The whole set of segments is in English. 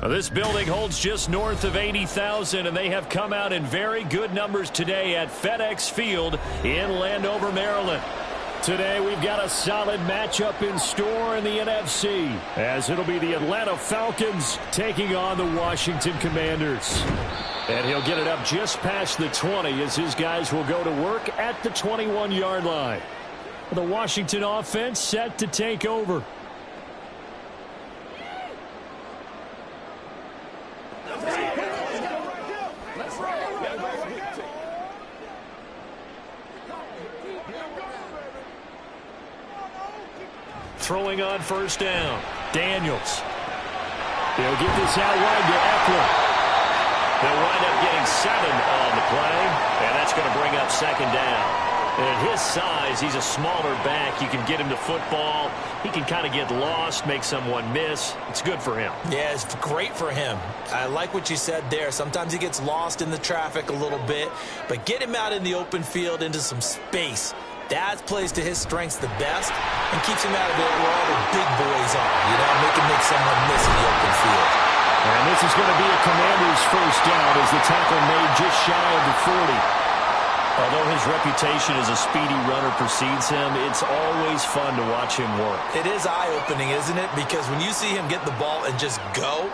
Well, this building holds just north of 80,000, and they have come out in very good numbers today at FedEx Field in Landover, Maryland. Today we've got a solid matchup in store in the NFC, as it'll be the Atlanta Falcons taking on the Washington Commanders. And he'll get it up just past the 20 as his guys will go to work at the 21-yard line. The Washington offense set to take over. Throwing on first down. Daniels. They'll get this out wide to Eckler. They'll wind up getting 7 on the play, and that's going to bring up second down. And at his size, he's a smaller back. You can get him to football. He can kind of get lost, make someone miss. It's good for him. Yeah, it's great for him. I like what you said there. Sometimes he gets lost in the traffic a little bit, but get him out in the open field into some space. That plays to his strengths the best and keeps him out of it where all the big boys are. You know, make someone miss in the open field. And this is going to be a Commander's first down as the tackle made just shy of the 40. Although his reputation as a speedy runner precedes him, it's always fun to watch him work. It is eye-opening, isn't it? Because when you see him get the ball and just go,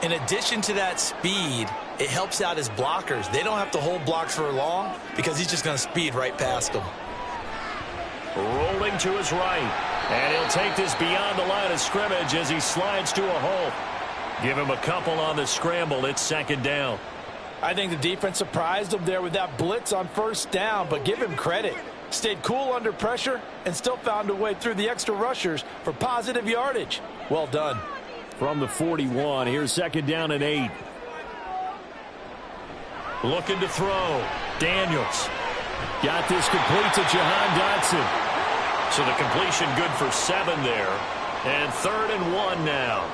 in addition to that speed, it helps out his blockers. They don't have to hold blocks for long because he's just going to speed right past them. Rolling to his right. And he'll take this beyond the line of scrimmage as he slides to a hole. Give him a couple on the scramble. It's second down. I think the defense surprised him there with that blitz on first down, but give him credit. Stayed cool under pressure and still found a way through the extra rushers for positive yardage. Well done. From the 41, here's second down and 8. Looking to throw. Daniels. Got this complete to Jahan Dotson. So the completion good for 7 there. And 3rd and 1 now.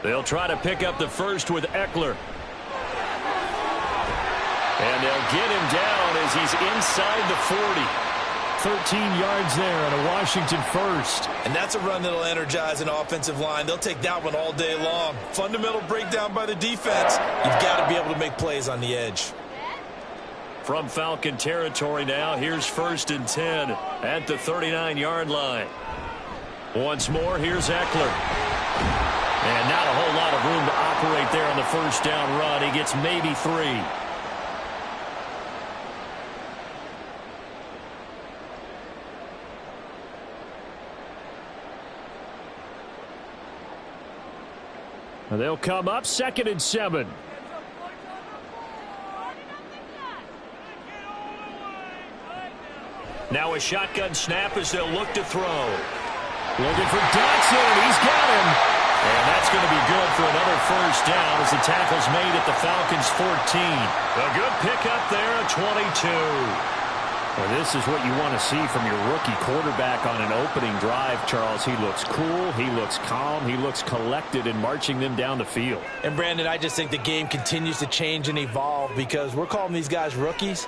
They'll try to pick up the first with Eckler. And they'll get him down as he's inside the 40. 13 yards there on a Washington first. And that's a run that'll energize an offensive line. They'll take that one all day long. Fundamental breakdown by the defense. You've got to be able to make plays on the edge. From Falcon territory now, here's 1st and 10 at the 39-yard line. Once more, here's Eckler. And not a whole lot of room to operate there on the first down run. He gets maybe 3. They'll come up 2nd and 7. Now a shotgun snap as they'll look to throw. Looking for Dotson. He's got him. And that's going to be good for another first down as the tackle's made at the Falcons' 14. A good pickup there at 22. Well, this is what you want to see from your rookie quarterback on an opening drive, Charles. He looks cool, he looks calm, he looks collected in marching them down the field. And, Brandon, I just think the game continues to change and evolve because we're calling these guys rookies.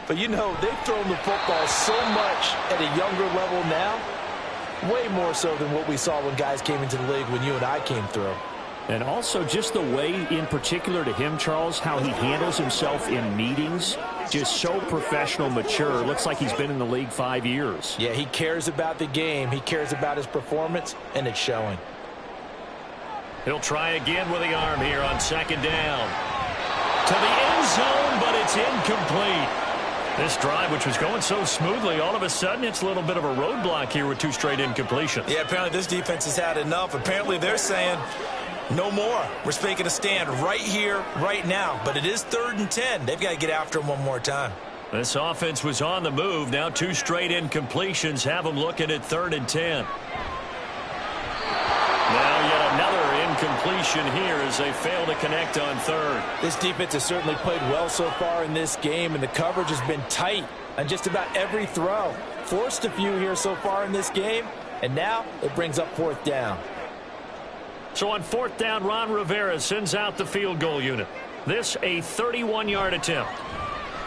But, you know, they've thrown the football so much at a younger level now. Way more so than what we saw when guys came into the league when you and I came through. And also just the way, in particular to him, Charles, how he handles himself in meetings. Just so professional, mature. Looks like he's been in the league 5 years. Yeah, he cares about the game. He cares about his performance, and it's showing. He'll try again with the arm here on 2nd down. To the end zone, but it's incomplete. This drive, which was going so smoothly, all of a sudden it's a little bit of a roadblock here with 2 straight incompletions. Yeah, apparently this defense has had enough. Apparently they're saying no more. We're making a stand right here, right now. But it is 3rd and 10. They've got to get after him one more time. This offense was on the move. Now 2 straight incompletions have them looking at 3rd and 10. Now yet another incompletion here as they fail to connect on 3rd. This defense has certainly played well so far in this game, and the coverage has been tight on just about every throw. Forced a few here so far in this game, and now it brings up 4th down. So on fourth down, Ron Rivera sends out the field goal unit. This a 31-yard attempt.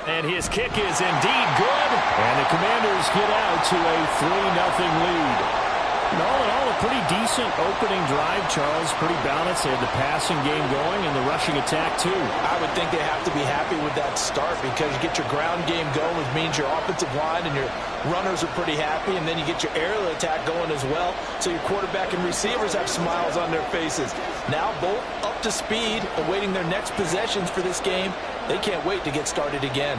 And his kick is indeed good. And the Commanders get out to a 3-0 lead. And all in all, a pretty decent opening drive, Charles. Pretty balanced. They had the passing game going and the rushing attack, too. I would think they have to be happy with that start because you get your ground game going, which means your offensive line and your runners are pretty happy, and then you get your aerial attack going as well. So your quarterback and receivers have smiles on their faces. Now both up to speed, awaiting their next possessions for this game. They can't wait to get started again.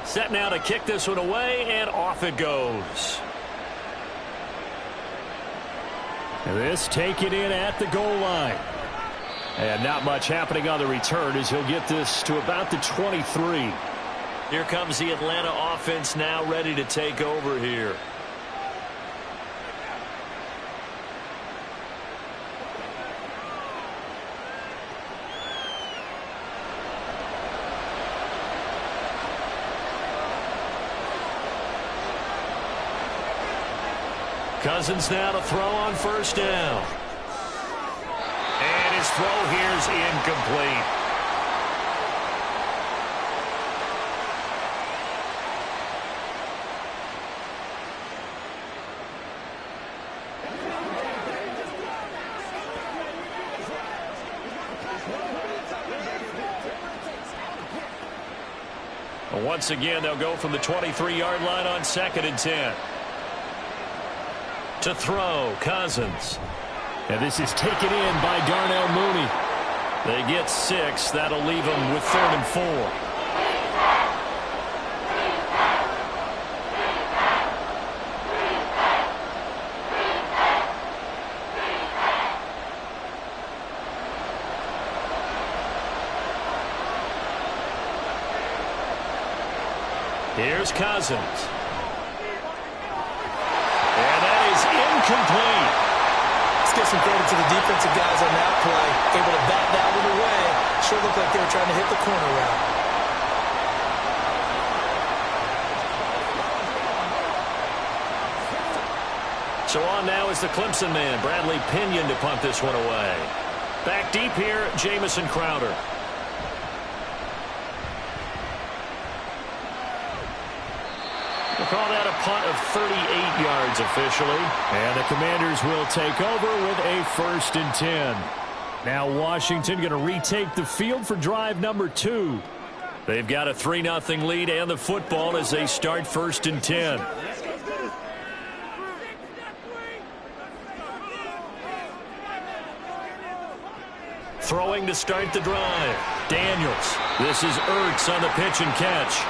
Set now to kick this one away, and off it goes. And this taken in at the goal line. And not much happening on the return as he'll get this to about the 23. Here comes the Atlanta offense now ready to take over here. Cousins now to throw on first down. And his throw here's incomplete. Once again, they'll go from the 23-yard line on 2nd and 10. To throw, Cousins. And this is taken in by Darnell Mooney. They get 6. That'll leave them with 3rd and 4. Here's Cousins. Incomplete. Let's give some credit to the defensive guys on that play. Able to bat that one away. Sure looked like they were trying to hit the corner route. So on now is the Clemson man, Bradley Pinion, to punt this one away. Back deep here, Jamison Crowder. We'll call that a punt of 38 yards officially. And the Commanders will take over with a 1st and 10. Now Washington going to retake the field for drive number 2. They've got a 3-0 lead and the football as they start 1st and 10. Throwing to start the drive. Daniels. This is Ertz on the pitch and catch.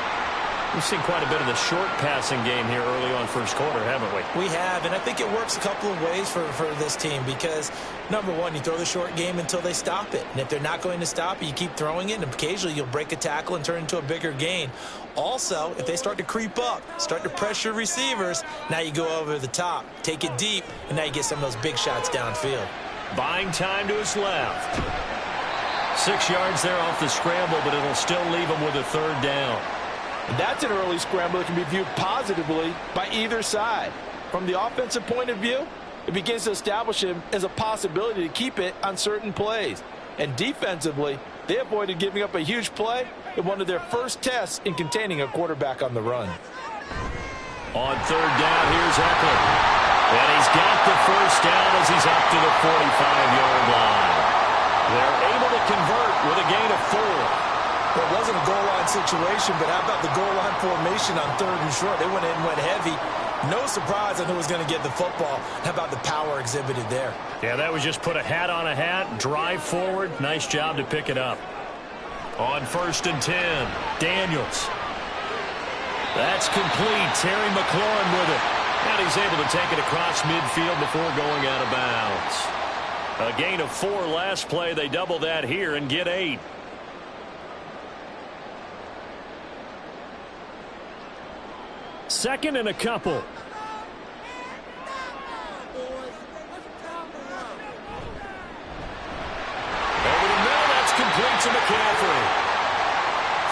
We've seen quite a bit of the short passing game here early on first quarter, haven't we? We have, and I think it works a couple of ways for this team because, number one, you throw the short game until they stop it. And if they're not going to stop it, you keep throwing it, and occasionally you'll break a tackle and turn into a bigger gain. Also, if they start to creep up, start to pressure receivers, now you go over the top, take it deep, and now you get some of those big shots downfield. Buying time to his left. 6 yards there off the scramble, but it'll still leave him with a 3rd down. That's an early scramble that can be viewed positively by either side. From the offensive point of view, it begins to establish him as a possibility to keep it on certain plays. And defensively, they avoided giving up a huge play in one of their first tests in containing a quarterback on the run. On 3rd down, here's Eckler. And he's got the 1st down as he's up to the 45-yard line. They're able to convert with a gain of 4. It wasn't a goal line situation, but how about the goal line formation on 3rd and short? They went in and went heavy. No surprise on who was going to get the football. How about the power exhibited there? Yeah, that was just put a hat on a hat, drive forward. Nice job to pick it up. On 1st and 10, Daniels. That's complete. Terry McLaurin with it. And he's able to take it across midfield before going out of bounds. A gain of 4 last play. They double that here and get 8. 2nd and a couple. Over the middle, that's complete to McCaffrey.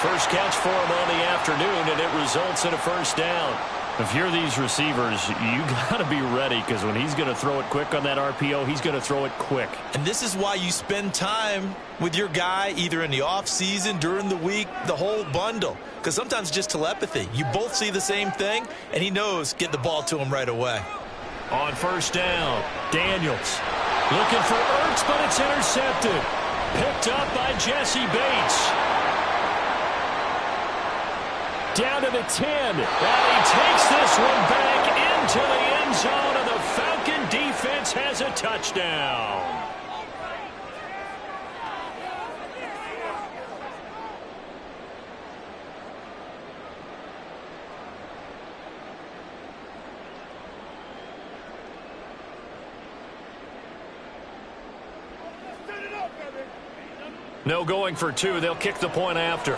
First catch for him on the afternoon, and it results in a first down. If you're these receivers, you got to be ready, because when he's going to throw it quick on that RPO, he's going to throw it quick. And this is why you spend time with your guy either in the offseason, during the week, the whole bundle. Because sometimes it's just telepathy. You both see the same thing, and he knows get the ball to him right away. On first down, Daniels looking for Ertz, but it's intercepted. Picked up by Jesse Bates. Down to the 10. And he takes this one back into the end zone, and the Falcon defense has a touchdown. No going for 2. They'll kick the point after.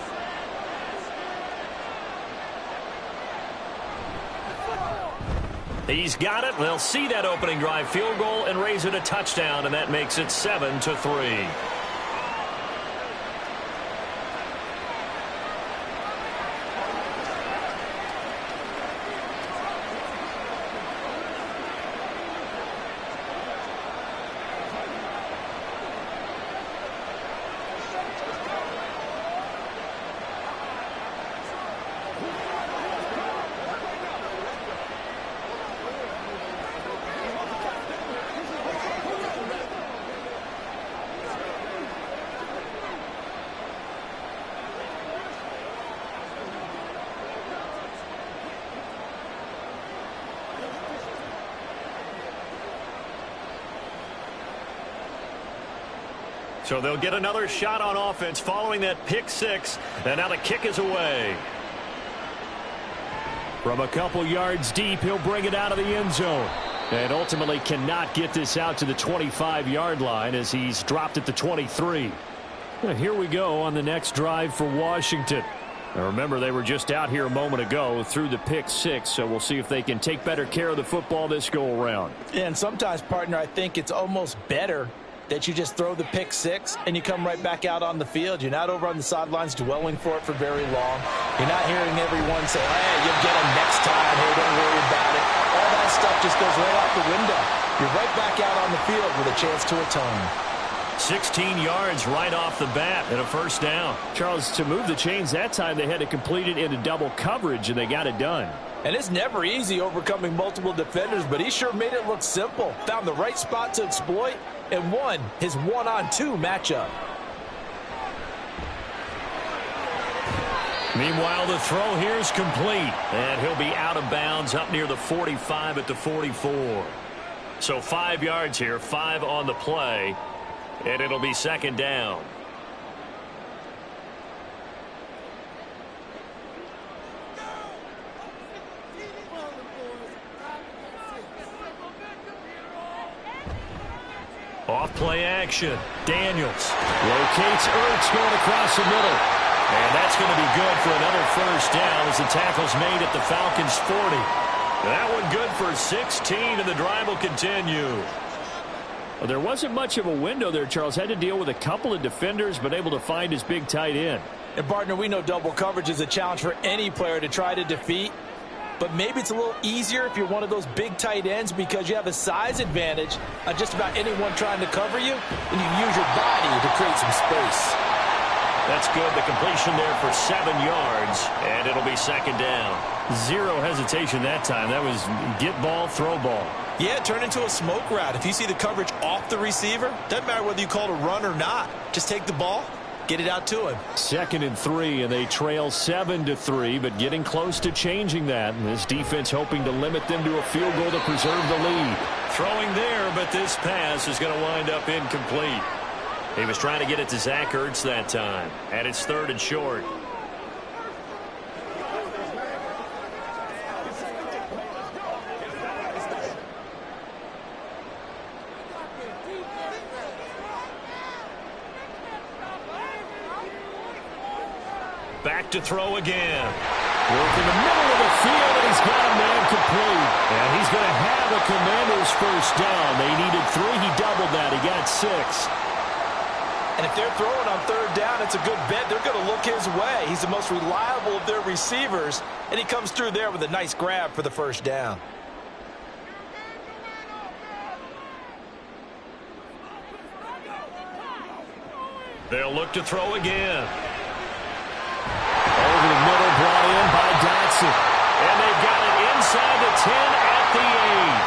He's got it. They'll see that opening drive field goal and raise it a touchdown, and that makes it 7-3. So they'll get another shot on offense following that pick 6. And now the kick is away. From a couple yards deep, he'll bring it out of the end zone. And ultimately cannot get this out to the 25-yard line as he's dropped at the 23. And here we go on the next drive for Washington. Now remember, they were just out here a moment ago through the pick 6, so we'll see if they can take better care of the football this go-around. And sometimes, partner, I think it's almost better that you just throw the pick 6 and you come right back out on the field. You're not over on the sidelines dwelling for it for very long. You're not hearing everyone say, hey, you'll get him next time. Hey, don't worry about it. All that stuff just goes right out the window. You're right back out on the field with a chance to atone. 16 yards right off the bat and a first down. Charles, to move the chains that time, they had to complete it into double coverage, and they got it done. And it's never easy overcoming multiple defenders, but he sure made it look simple. Found the right spot to exploit and won his 1-on-2 matchup. Meanwhile, the throw here is complete, and he'll be out of bounds up near the 45 at the 44. So 5 yards here, 5 on the play, and it'll be second down. Off play action. Daniels locates Ertz going across the middle. And that's going to be good for another first down as the tackle's made at the Falcons' 40. That one good for 16, and the drive will continue. Well, there wasn't much of a window there, Charles. Had to deal with a couple of defenders, but able to find his big tight end. And, partner, we know double coverage is a challenge for any player to try to defeat. But maybe it's a little easier if you're one of those big tight ends because you have a size advantage on just about anyone trying to cover you, and you can use your body to create some space. That's good. The completion there for 7 yards, and it'll be second down. Zero hesitation that time. That was get ball, throw ball. Yeah, turn into a smoke route. If you see the coverage off the receiver, doesn't matter whether you call it a run or not. Just take the ball, get it out to him. 2nd and 3, and they trail 7-3, but getting close to changing that. And this defense hoping to limit them to a field goal to preserve the lead. Throwing there, but this pass is going to wind up incomplete. He was trying to get it to Zach Ertz that time, and it's 3rd and short. Back to throw again. Working the middle of the field, and he's got a man complete. And he's going to have a Commanders first down. They needed 3. He doubled that. He got 6. And if they're throwing on third down, it's a good bet. They're going to look his way. He's the most reliable of their receivers, and he comes through there with a nice grab for the first down. They'll look to throw again. Over the middle, brought in by Dotson. And they've got it inside the 10 at the 8.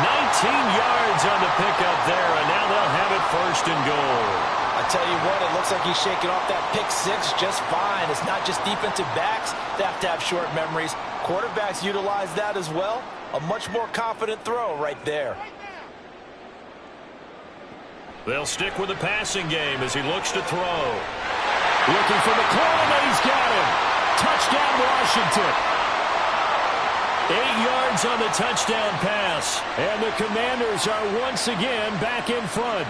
19 yards on the pickup there, and now they'll have it first and goal. I tell you what, it looks like he's shaking off that pick 6 just fine. It's not just defensive backs that have to have short memories. Quarterbacks utilize that as well. A much more confident throw right there. They'll stick with the passing game as he looks to throw. Looking for McLaurin, and he's got him. Touchdown, Washington. 8 yards on the touchdown pass. And the Commanders are once again back in front.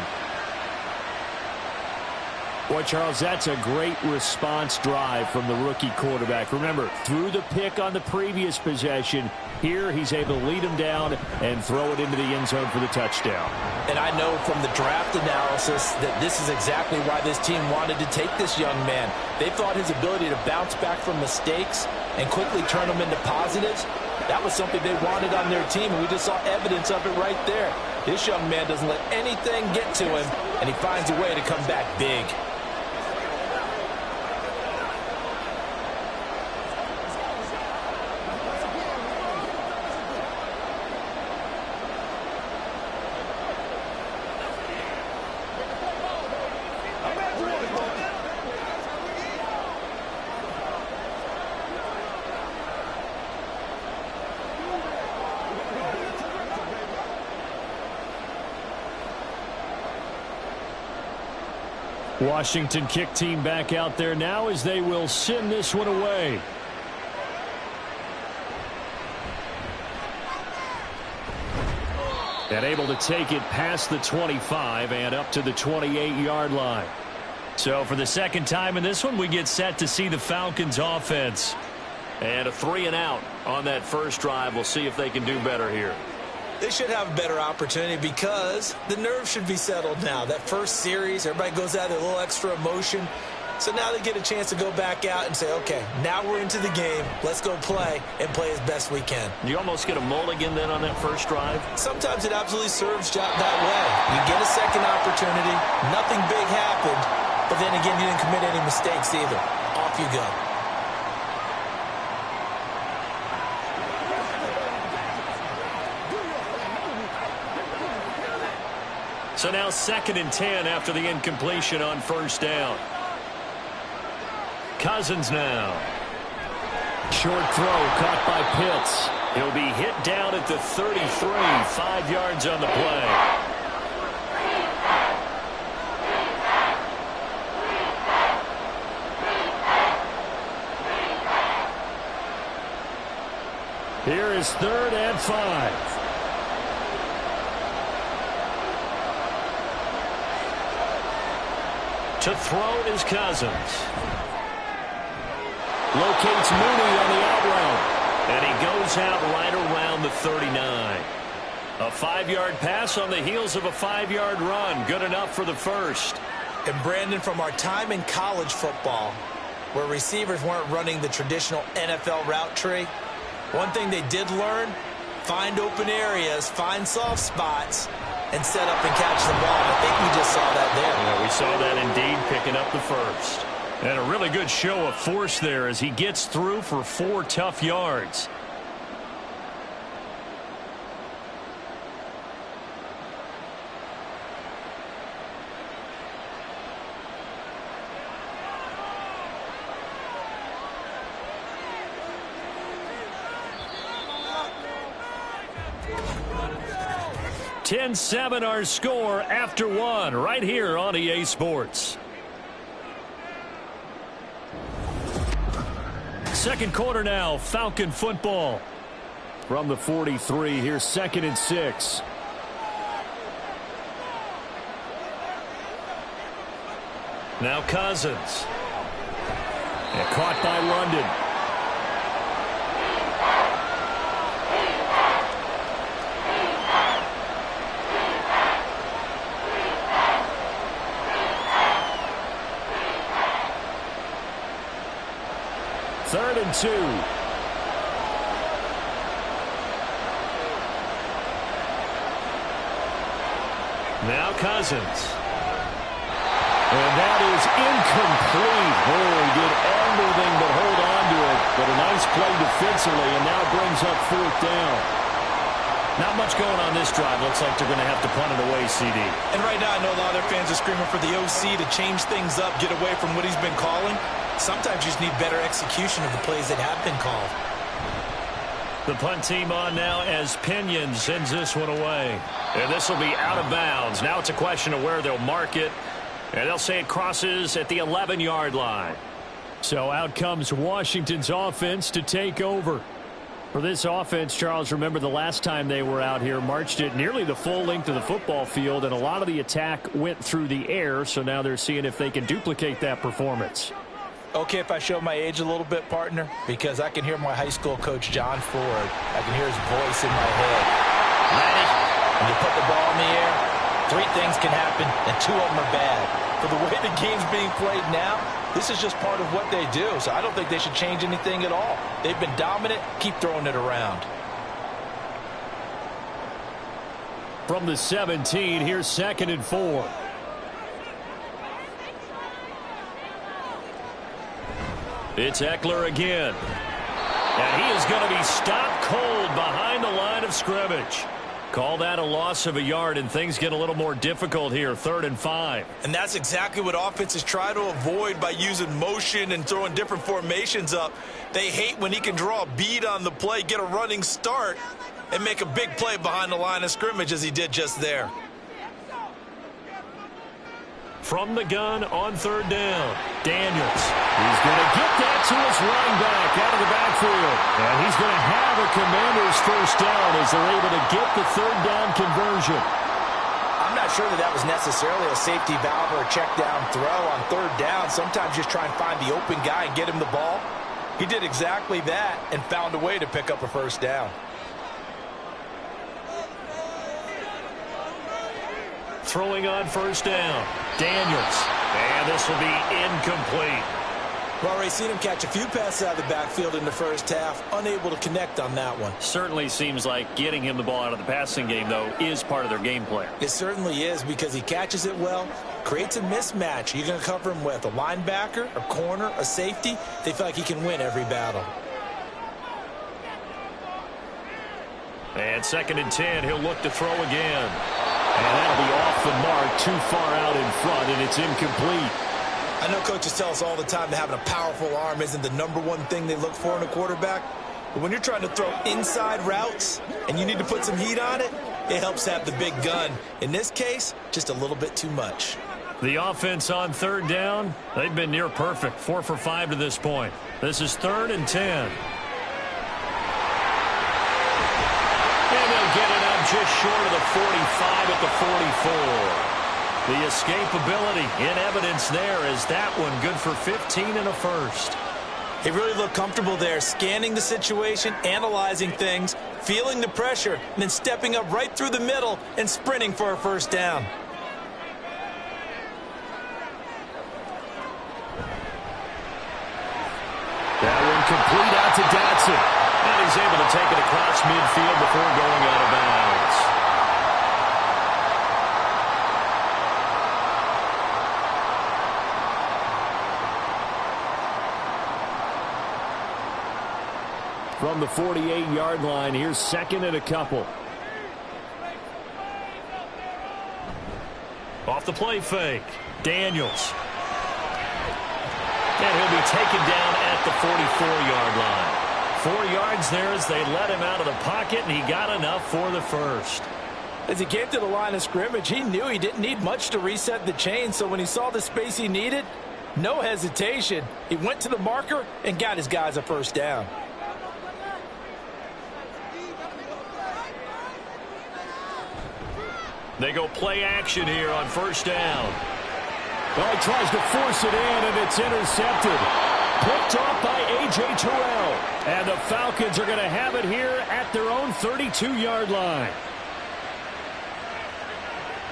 Boy, Charles, that's a great response drive from the rookie quarterback. Remember, threw the pick on the previous possession. Here, he's able to lead him down and throw it into the end zone for the touchdown. And I know from the draft analysis that this is exactly why this team wanted to take this young man. They thought his ability to bounce back from mistakes and quickly turn them into positives, that was something they wanted on their team, and we just saw evidence of it right there. This young man doesn't let anything get to him, and he finds a way to come back big. Washington kick team back out there now as they will send this one away. And able to take it past the 25 and up to the 28-yard line. So for the second time in this one, we get set to see the Falcons offense. And a 3-and-out on that first drive. We'll see if they can do better here. They should have a better opportunity because the nerves should be settled now. That first series, everybody goes out with a little extra emotion. So now they get a chance to go back out and say, okay, now we're into the game. Let's go play and play as best we can. You almost get a mulligan then on that first drive? Sometimes it absolutely serves that way. You get a second opportunity. Nothing big happened. But then again, you didn't commit any mistakes either. Off you go. So now 2nd and 10 after the incompletion on first down. Cousins now. Short throw caught by Pitts. He'll be hit down at the 33, 5 yards on the play. Here is 3rd and 5. To throw is Cousins. Locates Mooney on the out route. And he goes out right around the 39. A 5-yard pass on the heels of a 5-yard run. Good enough for the first. And Brandon, from our time in college football, where receivers weren't running the traditional NFL route tree, one thing they did learn, find open areas, find soft spots, and set up and catch the ball. I think we just saw that there. Yeah, we saw that indeed, picking up the first. And a really good show of force there as he gets through for 4 tough yards. (10-7) our score after 1 right here on EA Sports. Second quarter now, Falcon football. From the 43, here's 2nd and 6. Now Cousins. And caught by London. 2. Now Cousins. And that is incomplete. Oh, he did everything but hold on to it. But a nice play defensively, and now brings up 4th down. Not much going on this drive. Looks like they're going to have to punt it away, CD. And right now, I know a lot of their fans are screaming for the OC to change things up, get away from what he's been calling. Sometimes you just need better execution of the plays that have been called. The punt team on now as Pinion sends this one away. And this will be out of bounds. Now it's a question of where they'll mark it. And they'll say it crosses at the 11-yard line. So out comes Washington's offense to take over. For this offense, Charles, remember the last time they were out here, marched it nearly the full length of the football field, and a lot of the attack went through the air, so now they're seeing if they can duplicate that performance. Okay, if I show my age a little bit, partner, because I can hear my high school coach, John Ford. I can hear his voice in my head. Ready? When you put the ball in the air, 3 things can happen, and 2 of them are bad. For the way the game's being played now, this is just part of what they do, so I don't think they should change anything at all. They've been dominant. Keep throwing it around. From the 17, here's 2nd and 4. It's Eckler again. And he is going to be stopped cold behind the line of scrimmage. Call that a loss of a yard, and things get a little more difficult here, 3rd and 5. And that's exactly what offenses try to avoid by using motion and throwing different formations up. They hate when he can draw a bead on the play, get a running start, and make a big play behind the line of scrimmage as he did just there. From the gun on 3rd down, Daniels. He's going to get that to his running back out of the backfield. And he's going to have a Commanders 1st down as they're able to get the 3rd down conversion. I'm not sure that was necessarily a safety valve or a check down throw on 3rd down. Sometimes just try and find the open guy and get him the ball. He did exactly that and found a way to pick up a 1st down. Throwing on 1st down, Daniels. And this will be incomplete. We've already seen him catch a few passes out of the backfield in the 1st half, unable to connect on that one. Certainly seems like getting him the ball out of the passing game, though, is part of their game plan. It certainly is, because he catches it well, creates a mismatch. You're going to cover him with a linebacker, a corner, a safety. They feel like he can win every battle. And 2nd and 10, he'll look to throw again. And that'll be off the mark, too far out in front, and it's incomplete. I know coaches tell us all the time that having a powerful arm isn't the #1 thing they look for in a quarterback. But when you're trying to throw inside routes and you need to put some heat on it, it helps have the big gun. In this case, just a little bit too much. The offense on 3rd down, they've been near perfect, 4 for 5 to this point. This is 3rd and 10. And they'll get it up just short of the 45 at the 44. The escapability in evidence there as that one good for 15 and a 1st. He really looked comfortable there, scanning the situation, analyzing things, feeling the pressure, and then stepping up right through the middle and sprinting for a 1st down. That one complete out to Dotson. And he's able to take it across midfield before going out of bounds. From the 48-yard line, here's 2nd and a couple. Off the play fake, Daniels. And he'll be taken down at the 44-yard line. 4 yards there as they let him out of the pocket, and he got enough for the 1st. As he came to the line of scrimmage, he knew he didn't need much to reset the chain, so when he saw the space he needed, no hesitation. He went to the marker and got his guys a 1st down. They go play action here on 1st down. Well, he tries to force it in, and it's intercepted. Picked off by A.J. Terrell. And the Falcons are going to have it here at their own 32-yard line.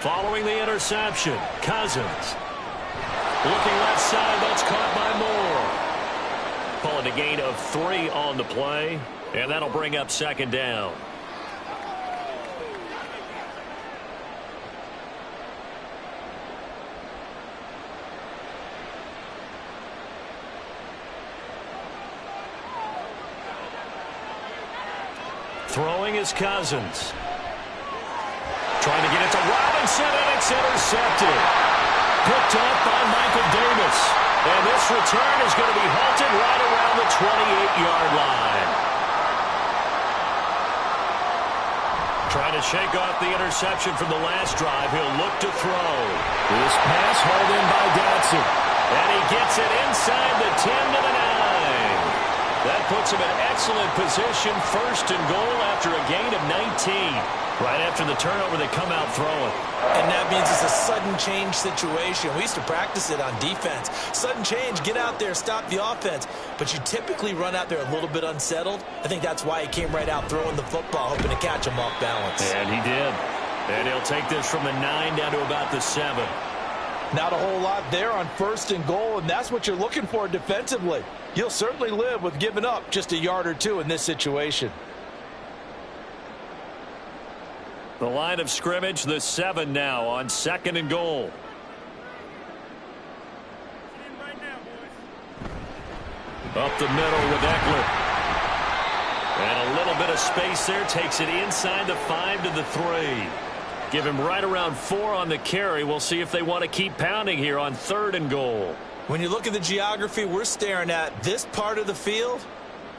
Following the interception, Cousins. Looking left side, that's caught by Moore. call it a gain of 3 on the play, and that'll bring up second down. Throwing is Cousins. Trying to get it to Robinson, and it's intercepted. Picked up by Michael Davis. And this return is going to be halted right around the 28-yard line. Trying to shake off the interception from the last drive. He'll look to throw. This pass hauled in by Dotson. And he gets it inside the 10 to the 9. That puts him in excellent position, first and goal after a gain of 19. Right after the turnover, they come out throwing. And that means it's a sudden change situation. We used to practice it on defense. Sudden change, get out there, stop the offense. But you typically run out there a little bit unsettled. I think that's why he came right out throwing the football, hoping to catch him off balance. And he did. And he'll take this from the 9 down to about the 7. Not a whole lot there on first and goal, and that's what you're looking for defensively. You'll certainly live with giving up just a yard or two in this situation. The line of scrimmage, the 7 now on second and goal. Up the middle with Eckler. And a little bit of space there, takes it inside the 5 to the 3. Give him right around 4 on the carry. We'll see if they want to keep pounding here on third and goal. When you look at the geography we're staring at, this part of the field,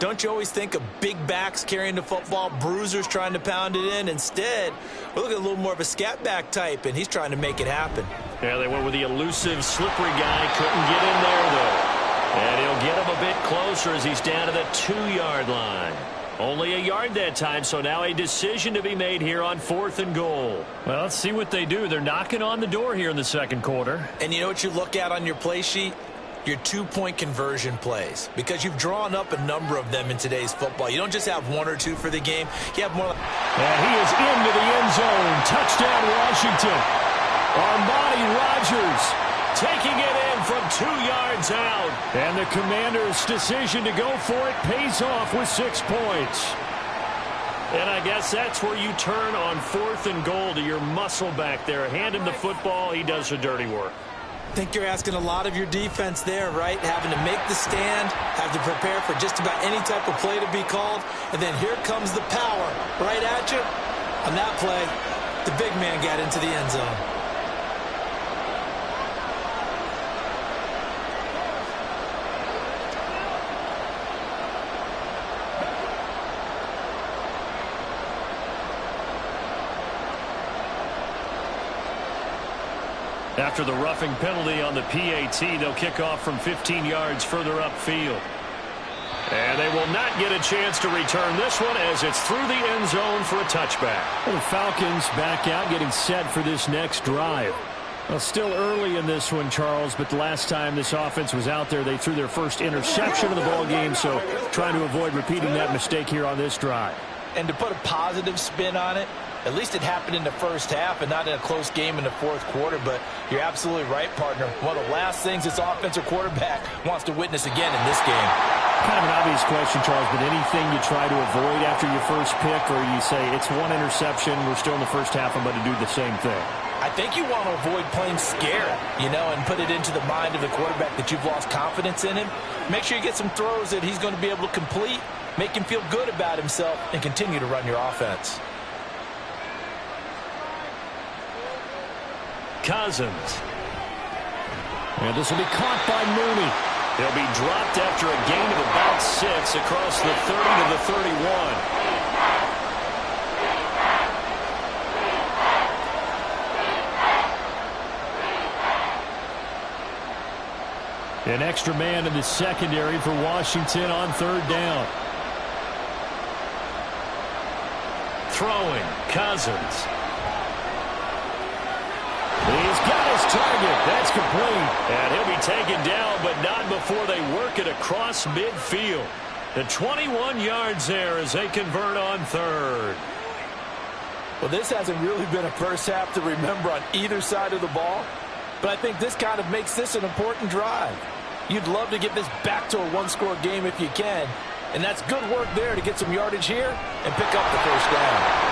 don't you always think of big backs carrying the football, bruisers trying to pound it in? Instead, we're looking at a little more of a scat back type, and he's trying to make it happen. Yeah, they went with the elusive, slippery guy. Couldn't get in there, though. And he'll get him a bit closer as he's down to the 2-yard line. Only a yard that time, so now a decision to be made here on fourth and goal. Well, let's see what they do. They're knocking on the door here in the second quarter. And you know what you look at on your play sheet? Your 2-point conversion plays, because you've drawn up a number of them in today's football. You don't just have 1 or 2 for the game. You have more. And he is into the end zone. Touchdown, Washington. Armani Rogers taking it in from 2 yards out. And the Commanders' decision to go for it pays off with 6 points. And I guess that's where you turn on fourth and goal, to your muscle back there. Hand him the football. He does the dirty work. I think you're asking a lot of your defense there, right? Having to make the stand, have to prepare for just about any type of play to be called, and then here comes the power right at you. On that play, the big man got into the end zone. After the roughing penalty on the PAT, they'll kick off from 15 yards further upfield. And they will not get a chance to return this one as it's through the end zone for a touchback. Well, the Falcons back out, getting set for this next drive. Well, still early in this one, Charles, but the last time this offense was out there, they threw their first interception of the ball game, so trying to avoid repeating that mistake here on this drive. And to put a positive spin on it, at least it happened in the first half and not in a close game in the fourth quarter. But you're absolutely right, partner. One of the last things this offensive quarterback wants to witness again in this game. Kind of an obvious question, Charles, but anything you try to avoid after your first pick, or you say it's one interception, we're still in the first half, I'm going to do the same thing? I think you want to avoid playing scared, and put it into the mind of the quarterback that you've lost confidence in him. Make sure you get some throws that he's going to be able to complete, make him feel good about himself, and continue to run your offense. Cousins. And this will be caught by Mooney. He'll be dropped after a gain of about 6 across the 30 to the 31. An extra man in the secondary for Washington on third down. Throwing, Cousins. He's got his target. That's complete. And he'll be taken down, but not before they work it across midfield. The 21 yards there as they convert on third. Well, this hasn't really been a first half to remember on either side of the ball, but I think this kind of makes this an important drive. You'd love to get this back to a one-score game if you can. And that's good work there to get some yardage here and pick up the first down.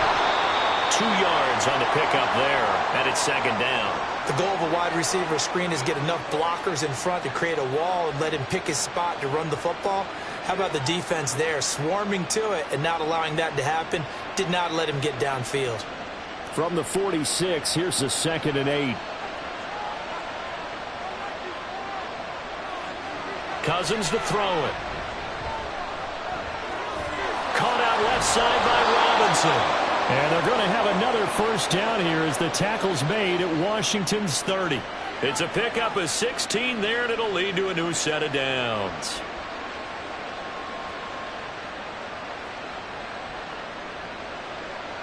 2 yards on the pickup there, and it's second down. The goal of a wide receiver screen is get enough blockers in front to create a wall and let him pick his spot to run the football. How about the defense there, swarming to it and not allowing that to happen? Did not let him get downfield. From the 46, here's the 2nd and 8. Cousins to throw it. Caught out left side by Robinson. And they're going to have another first down here as the tackle's made at Washington's 30. It's a pickup of 16 there, and it'll lead to a new set of downs.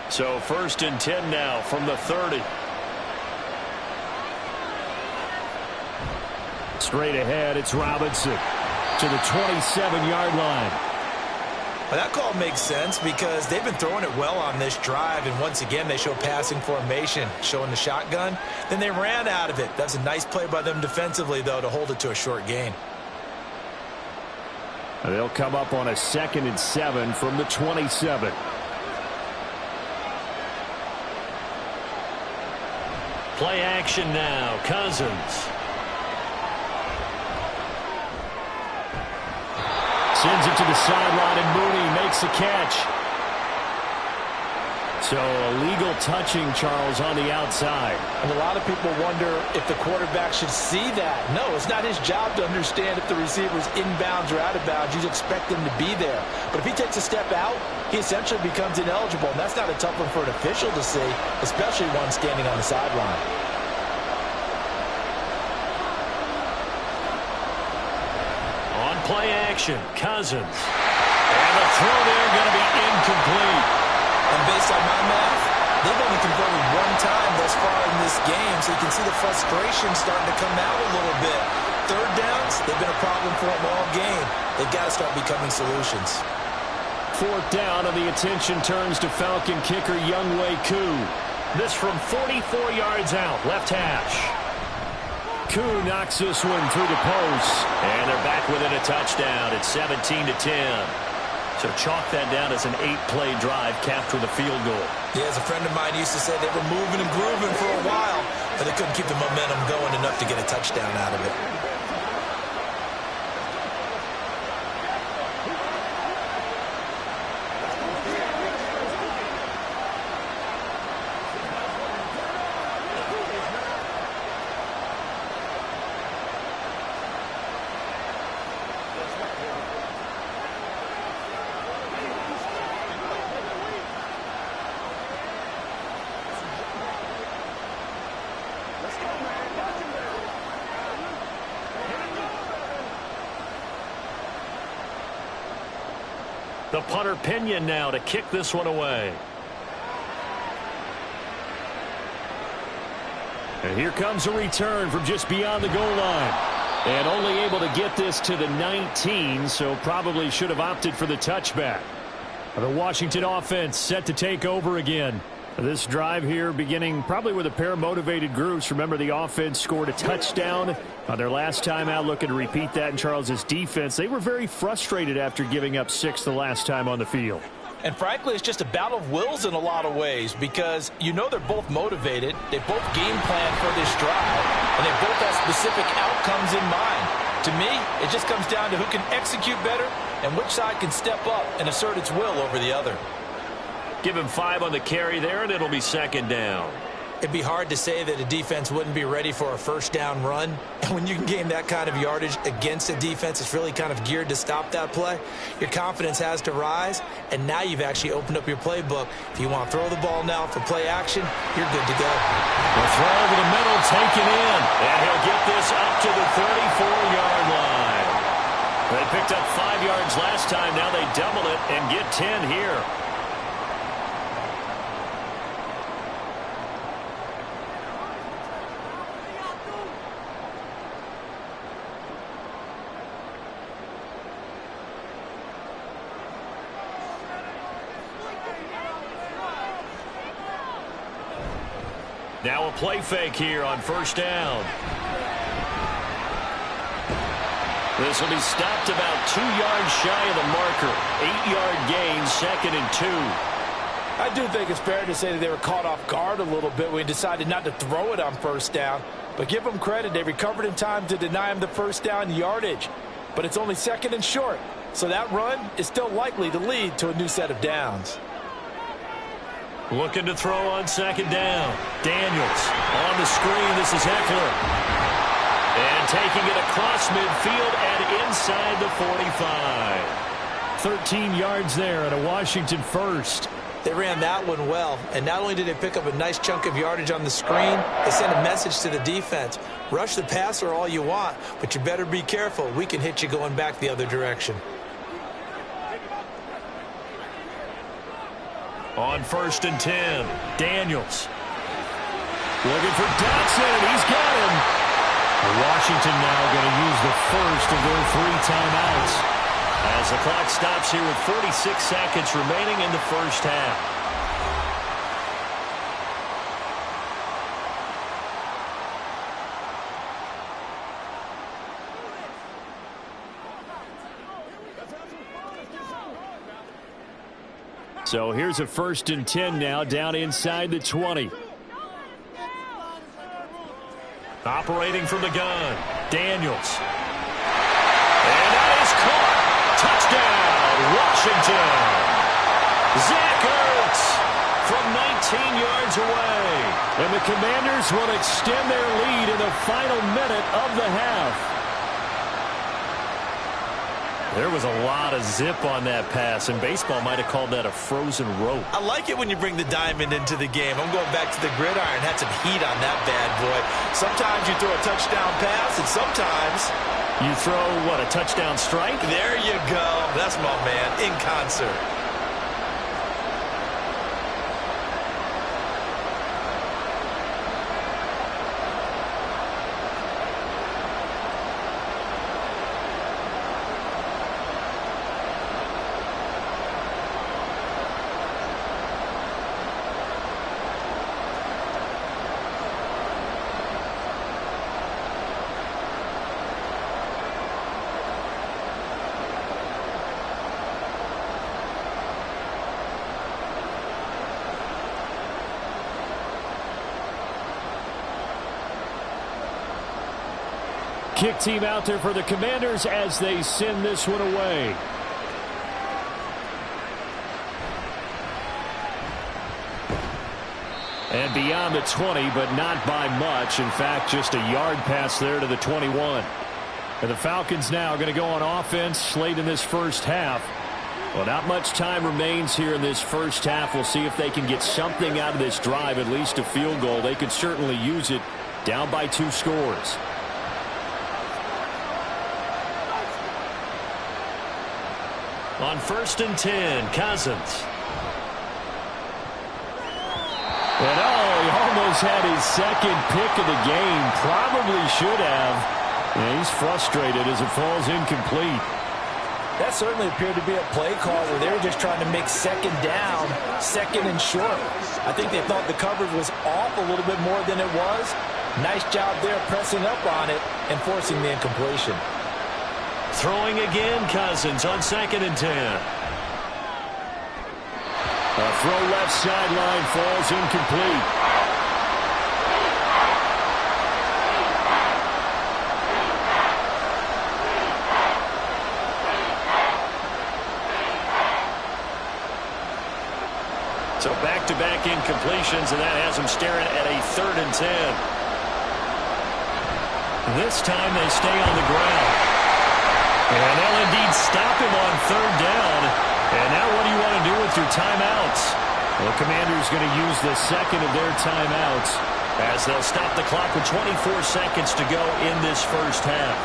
So 1st and 10 now from the 30. Straight ahead, it's Robinson to the 27-yard line. Well, that call makes sense because they've been throwing it well on this drive, and once again they show passing formation, showing the shotgun. Then they ran out of it. That's a nice play by them defensively, though, to hold it to a short gain. They'll come up on a 2nd and 7 from the 27. Play action now, Cousins. Sends it to the sideline, and Mooney makes the catch. So a legal touching, Charles, on the outside. And a lot of people wonder if the quarterback should see that. No, it's not his job to understand if the receiver's inbounds or out of bounds. You expect him to be there. But if he takes a step out, he essentially becomes ineligible. And that's not a tough one for an official to see, especially one standing on the sideline. Play action, Cousins. And the throw there going to be incomplete. And based on my math, they've only converted 1 time thus far in this game, so you can see the frustration starting to come out a little bit. 3rd downs, they've been a problem for them all game. They've got to start becoming solutions. 4th down, and the attention turns to Falcon kicker Younghoe Koo. This from 44 yards out, left hash. Koo knocks this one through the post, and they're back within a touchdown. It's 17-10. So chalk that down as an 8-play drive, capture the field goal. Yeah, as a friend of mine used to say, they were moving and grooving for a while, but they couldn't keep the momentum going enough to get a touchdown out of it. The punter Pinion now to kick this one away. And here comes a return from just beyond the goal line. And only able to get this to the 19, so probably should have opted for the touchback. The Washington offense set to take over again. This drive here beginning probably with a pair of motivated groups. Remember, the offense scored a touchdown on their last time out, looking to repeat that in Charles's defense. They were very frustrated after giving up 6 the last time on the field. And frankly, it's just a battle of wills in a lot of ways because you know they're both motivated. They both game plan for this drive, and they both have specific outcomes in mind. To me, it just comes down to who can execute better and which side can step up and assert its will over the other. Give him 5 on the carry there, and it'll be 2nd down. It'd be hard to say that a defense wouldn't be ready for a first down run. And when you can gain that kind of yardage against a defense, it's really kind of geared to stop that play. Your confidence has to rise, and now you've actually opened up your playbook. If you want to throw the ball now for play action, you're good to go. The throw over the middle, taken in, and he'll get this up to the 34-yard line. They picked up 5 yards last time. Now they double it and get 10 here. Now a play fake here on 1st down. This will be stopped about 2 yards shy of the marker. 8-yard gain, 2nd and 2. I do think it's fair to say that they were caught off guard a little bit when he decided not to throw it on first down. But give them credit, they recovered in time to deny him the first down yardage. But it's only 2nd and short, so that run is still likely to lead to a new set of downs. Looking to throw on 2nd down. Daniels on the screen. This is Eckler. And taking it across midfield and inside the 45. 13 yards there and a Washington first. They ran that one well, and not only did they pick up a nice chunk of yardage on the screen, they sent a message to the defense. Rush the passer all you want, but you better be careful. We can hit you going back the other direction. On 1st and 10, Daniels. Looking for Dotson, and he's got him. Washington now going to use the first of their 3 timeouts. As the clock stops here with 46 seconds remaining in the first half. So here's a 1st and 10 now, down inside the 20. Operating from the gun, Daniels. And that is caught. Touchdown, Washington. Zach Ertz from 19 yards away. And the Commanders will extend their lead in the final minute of the half. There was a lot of zip on that pass, and baseball might have called that a frozen rope. I like it when you bring the diamond into the game. I'm going back to the gridiron. Had some heat on that bad boy. Sometimes you throw a touchdown pass, and sometimes you throw, what, a touchdown strike? There you go. That's my man, in concert. Kick team out there for the Commanders as they send this one away. And beyond the 20, but not by much. In fact, just a yard pass there to the 21. And the Falcons now are going to go on offense late in this first half. Well, not much time remains here in this first half. We'll see if they can get something out of this drive, at least a field goal. They could certainly use it, down by 2 scores. On 1st and 10, Cousins. And he almost had his 2nd pick of the game. Probably should have. And he's frustrated as it falls incomplete. That certainly appeared to be a play call where they were just trying to make 2nd down, 2nd and short. I think they thought the coverage was off a little bit more than it was. Nice job there pressing up on it and forcing the incompletion. Throwing again, Cousins on 2nd and 10. A throw left sideline falls incomplete. So back-to-back incompletions, and that has them staring at a 3rd and 10. This time they stay on the ground. And they'll indeed stop him on 3rd down. And now what do you want to do with your timeouts? The Commanders going to use the 2nd of their timeouts as they'll stop the clock with 24 seconds to go in this first half.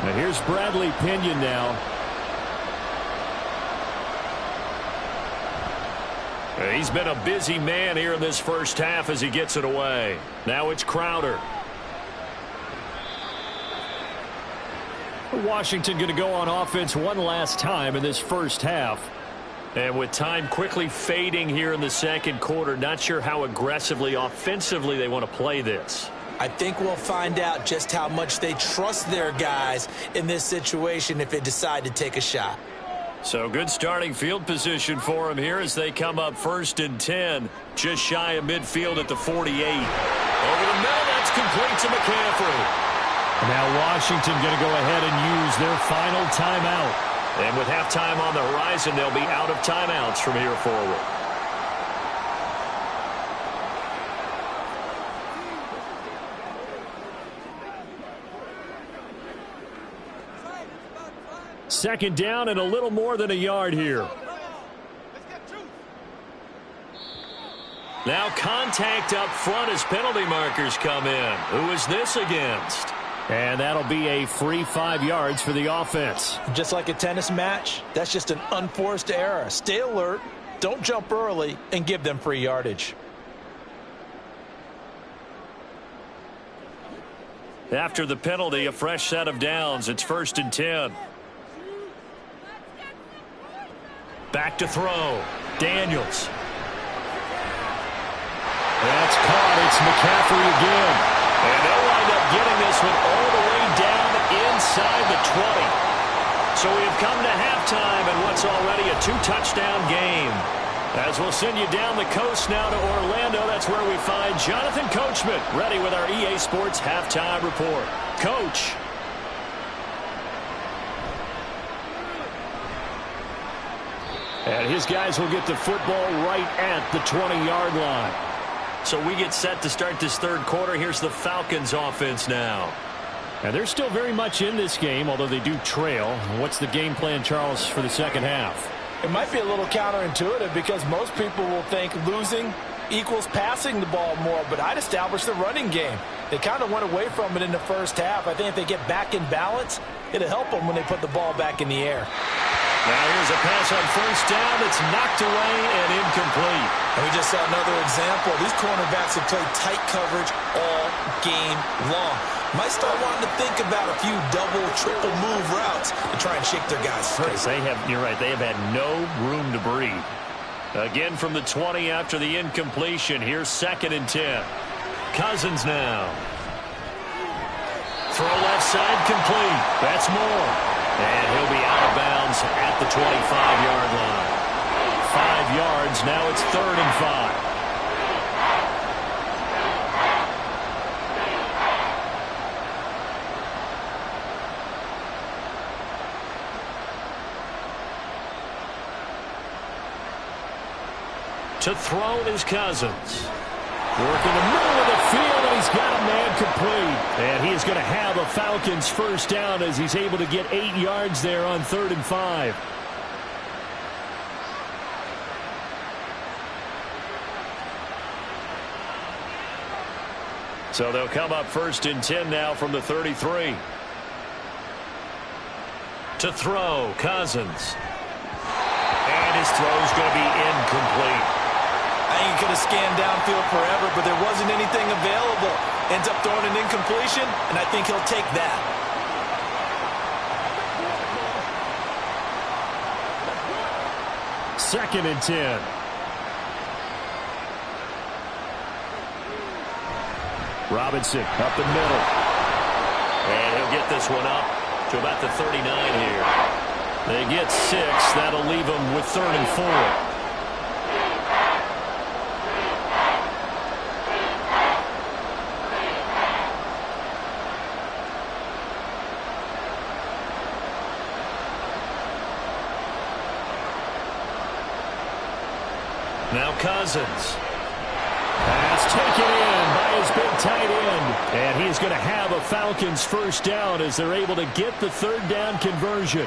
Now here's Bradley Pinion now. He's been a busy man here in this first half as he gets it away. Now it's Crowder. Washington going to go on offense one last time in this first half. And with time quickly fading here in the second quarter, not sure how aggressively, offensively they want to play this. I think we'll find out just how much they trust their guys in this situation if they decide to take a shot. So good starting field position for them here as they come up 1st and 10, just shy of midfield at the 48. Over the middle, that's complete to McCaffrey. Now Washington going to go ahead and use their final timeout. And with halftime on the horizon, they'll be out of timeouts from here forward. Second down and a little more than a yard here. Now contact up front as penalty markers come in. Who is this against? And that'll be a free 5 yards for the offense. Just like a tennis match, that's just an unforced error. Stay alert, don't jump early, and give them free yardage. After the penalty, a fresh set of downs. It's 1st and 10. Back to throw. Daniels. That's caught. It's McCaffrey again. And they'll wind up getting this one all the way down inside the 20. So we've come to halftime in what's already a 2-touchdown game. As we'll send you down the coast now to Orlando, that's where we find Jonathan Coachman ready with our EA Sports Halftime Report. Coach. And his guys will get the football right at the 20-yard line. So we get set to start this third quarter. Here's the Falcons offense now. And they're still very much in this game, although they do trail. What's the game plan, Charles, for the second half? It might be a little counterintuitive because most people will think losing equals passing the ball more, but I'd establish the running game. They kind of went away from it in the first half. I think if they get back in balance, it'll help them when they put the ball back in the air. Now here's a pass on 1st down that's knocked away and incomplete. And we just saw another example. These cornerbacks have played tight coverage all game long. Might start wanting to think about a few double, triple move routes to try and shake their guys free. You're right, they have had no room to breathe. Again from the 20 after the incompletion. Here's 2nd and 10. Cousins now. Throw left side complete. That's more. And he'll be out of bounds at the 25-yard line. 5 yards. Now it's 3rd and 5. To throw is Cousins. Working the middle of the field, and he's got a man complete. And he's going to have a Falcons first down as he's able to get 8 yards there on 3rd and 5. So they'll come up 1st and 10 now from the 33. To throw, Cousins. And his throw's going to be incomplete. I think he could have scanned downfield forever, but there wasn't anything available. Ends up throwing an incompletion, and I think he'll take that. Second and 10. Robinson up the middle. And he'll get this one up to about the 39 here. They get 6. That'll leave them with 3rd and 4. Now Cousins. Pass taken in by his big tight end. And he's going to have a Falcons first down as they're able to get the 3rd down conversion.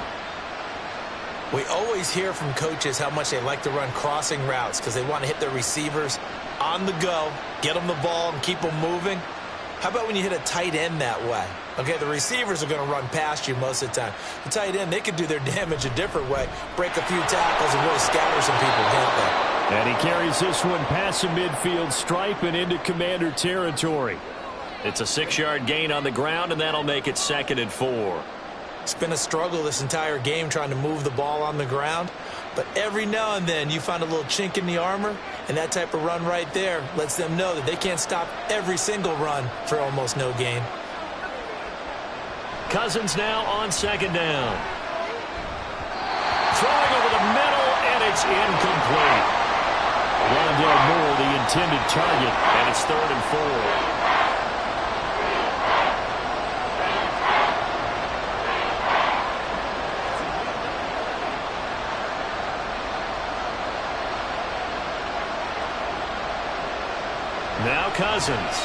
We always hear from coaches how much they like to run crossing routes because they want to hit their receivers on the go, get them the ball, and keep them moving. How about when you hit a tight end that way? Okay, the receivers are going to run past you most of the time. The tight end, they could do their damage a different way, break a few tackles, and really scatter some people, can't they? And he carries this one past the midfield stripe and into Commander territory. It's a 6-yard gain on the ground, and that'll make it 2nd and 4. It's been a struggle this entire game trying to move the ball on the ground. But every now and then you find a little chink in the armor, and that type of run right there lets them know that they can't stop every single run for almost no gain. Cousins now on second down. Throwing over the middle, and it's incomplete. Rondale Moore, the intended target, and it's 3rd and 4. Now Cousins.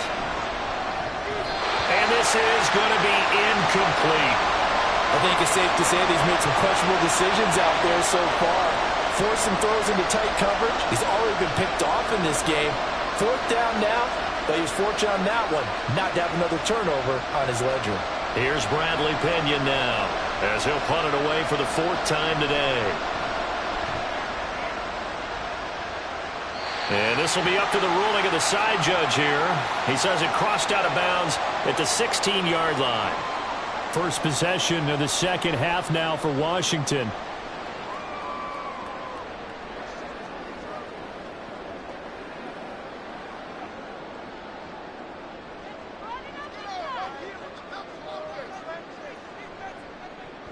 And this is going to be incomplete. I think it's safe to say that he's made some questionable decisions out there so far. Forced some throws into tight coverage. He's already been picked off in this game. 4th down now, but he was fortunate on that one not to have another turnover on his ledger. Here's Bradley Pinion now, as he'll punt it away for the 4th time today. And this will be up to the ruling of the side judge here. He says it crossed out of bounds at the 16-yard line. First possession of the second half now for Washington.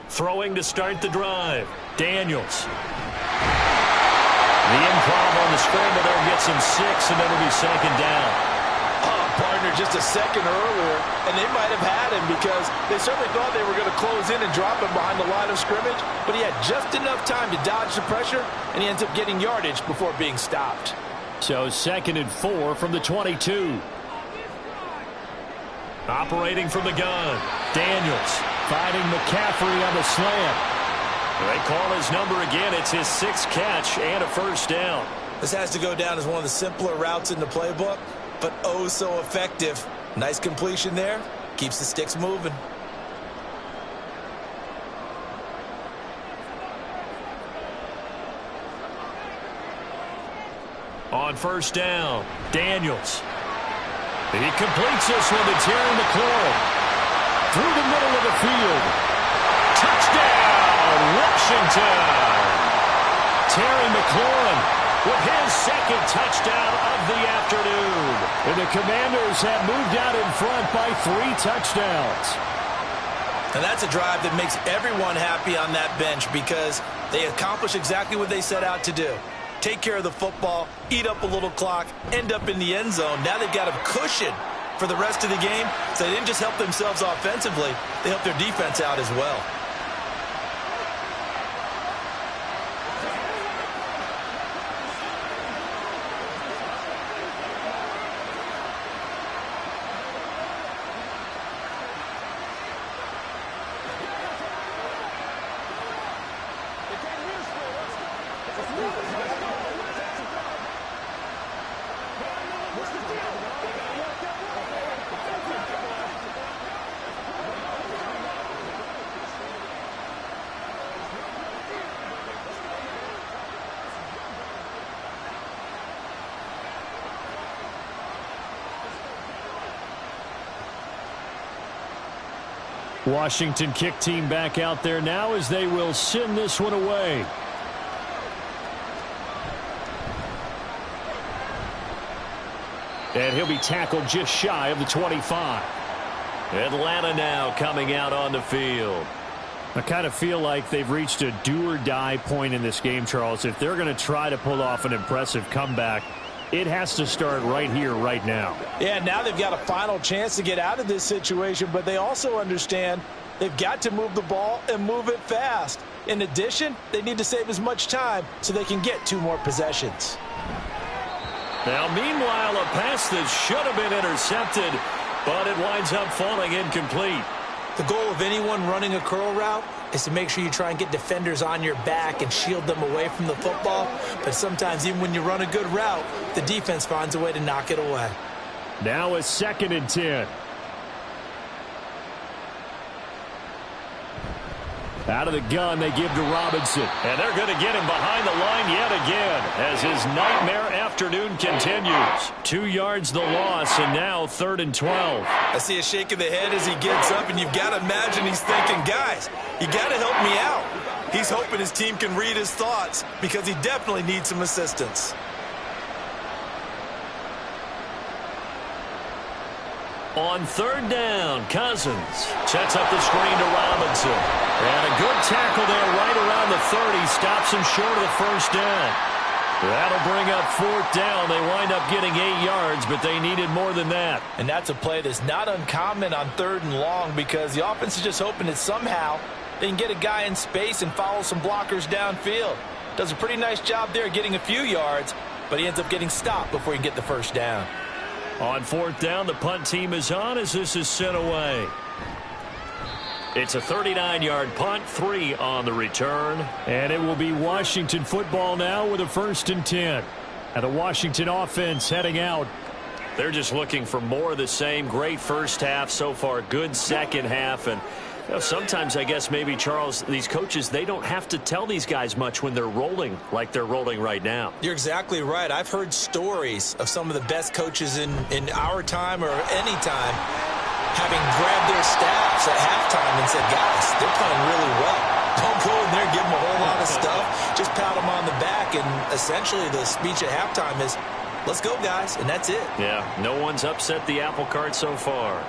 Throwing to start the drive. Daniels. The improv on the scramble there gets him 6, and it'll be second down. Partner, just a second earlier, and they might have had him because they certainly thought they were going to close in and drop him behind the line of scrimmage, but he had just enough time to dodge the pressure, and he ends up getting yardage before being stopped. So 2nd and 4 from the 22. Operating from the gun. Daniels fighting McCaffrey on the slant. They call his number again. It's his 6th catch and a first down. This has to go down as one of the simpler routes in the playbook, but oh so effective. Nice completion there. Keeps the sticks moving. On first down, Daniels. He completes this one to Terry McLaurin. Through the middle of the field. Touchdown, Washington. Terry McLaurin with his 2nd touchdown of the afternoon. And the Commanders have moved out in front by 3 touchdowns. And that's a drive that makes everyone happy on that bench because they accomplish exactly what they set out to do. Take care of the football, eat up a little clock, end up in the end zone. Now they've got a cushion for the rest of the game. So they didn't just help themselves offensively, they helped their defense out as well. Washington kick team back out there now as they will send this one away. And he'll be tackled just shy of the 25. Atlanta now coming out on the field. I kind of feel like they've reached a do-or-die point in this game, Charles. If they're going to try to pull off an impressive comeback, it has to start right here, right now. Yeah, now they've got a final chance to get out of this situation, but they also understand they've got to move the ball and move it fast. In addition, they need to save as much time so they can get 2 more possessions. Now, meanwhile, a pass that should have been intercepted, but it winds up falling incomplete. The goal of anyone running a curl route is to make sure you try and get defenders on your back and shield them away from the football. But sometimes even when you run a good route, the defense finds a way to knock it away. Now a 2nd and 10. Out of the gun, they give to Robinson. And they're going to get him behind the line yet again as his nightmare afternoon continues. 2 yards the loss, and now 3rd and 12. I see a shake of the head as he gets up, and you've got to imagine he's thinking, guys, you got to help me out. He's hoping his team can read his thoughts because he definitely needs some assistance. On third down, Cousins sets up the screen to Robinson. And a good tackle there right around the 30. Stops him short of the first down. That'll bring up fourth down. They wind up getting 8 yards, but they needed more than that. And that's a play that's not uncommon on third and long because the offense is just hoping that somehow they can get a guy in space and follow some blockers downfield. Does a pretty nice job there getting a few yards, but he ends up getting stopped before he can get the first down. On fourth down, the punt team is on as this is sent away. It's a 39-yard punt, 3 on the return. And it will be Washington football now with a 1st and 10. And the Washington offense heading out. They're just looking for more of the same. Great first half so far, good second half. And you know, sometimes I guess maybe, Charles, these coaches, they don't have to tell these guys much when they're rolling like they're rolling right now. You're exactly right. I've heard stories of some of the best coaches in our time or any time having grabbed their staffs at halftime and said, guys, they're playing really well. Don't go in there and give them a whole lot of stuff. Just pat them on the back. And essentially the speech at halftime is, let's go, guys. And that's it. Yeah, no one's upset the apple cart so far.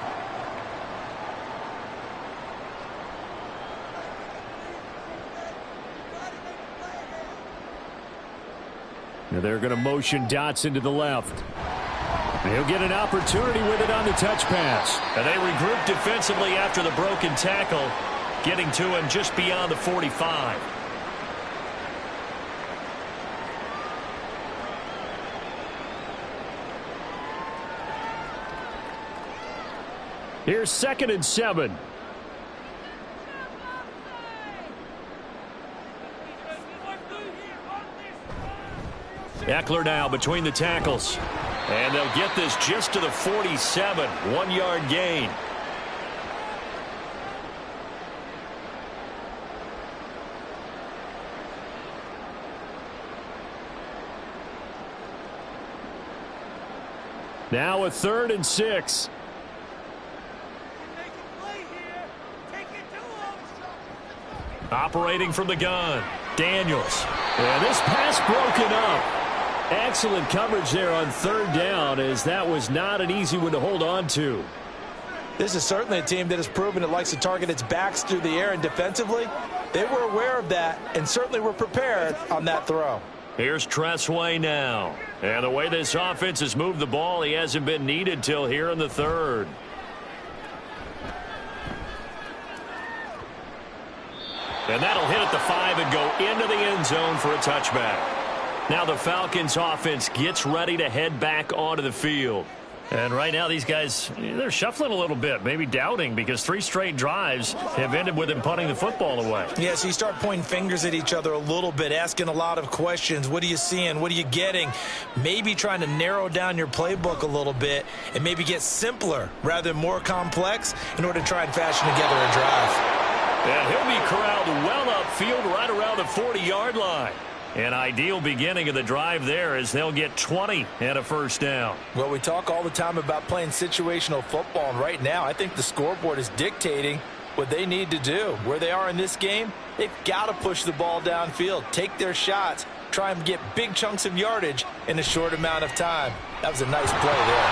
Now they're going to motion Dotson to the left. He'll get an opportunity with it on the touch pass. And they regroup defensively after the broken tackle, getting to him just beyond the 45. Here's 2nd and 7. Eckler now between the tackles. And they'll get this just to the 47. 1-yard gain. Now a 3rd and 6. Operating from the gun, Daniels. And this pass broken up. Excellent coverage there on 3rd down, as that was not an easy one to hold on to. This is certainly a team that has proven it likes to target its backs through the air, and defensively, they were aware of that and certainly were prepared on that throw. Here's Tressway now. And the way this offense has moved the ball, he hasn't been needed till here in the 3rd. And that'll hit at the 5 and go into the end zone for a touchback. Now the Falcons offense gets ready to head back onto the field. And right now these guys, they're shuffling a little bit, maybe doubting, because 3 straight drives have ended with them punting the football away. Yeah, so you start pointing fingers at each other a little bit, asking a lot of questions. What are you seeing? What are you getting? Maybe trying to narrow down your playbook a little bit and maybe get simpler rather than more complex in order to try and fashion together a drive. And he'll be corralled well upfield right around the 40-yard line. An ideal beginning of the drive there as they'll get 20 and a 1st down. Well, we talk all the time about playing situational football, and right now I think the scoreboard is dictating what they need to do. Where they are in this game, they've got to push the ball downfield, take their shots, try and get big chunks of yardage in a short amount of time. That was a nice play there.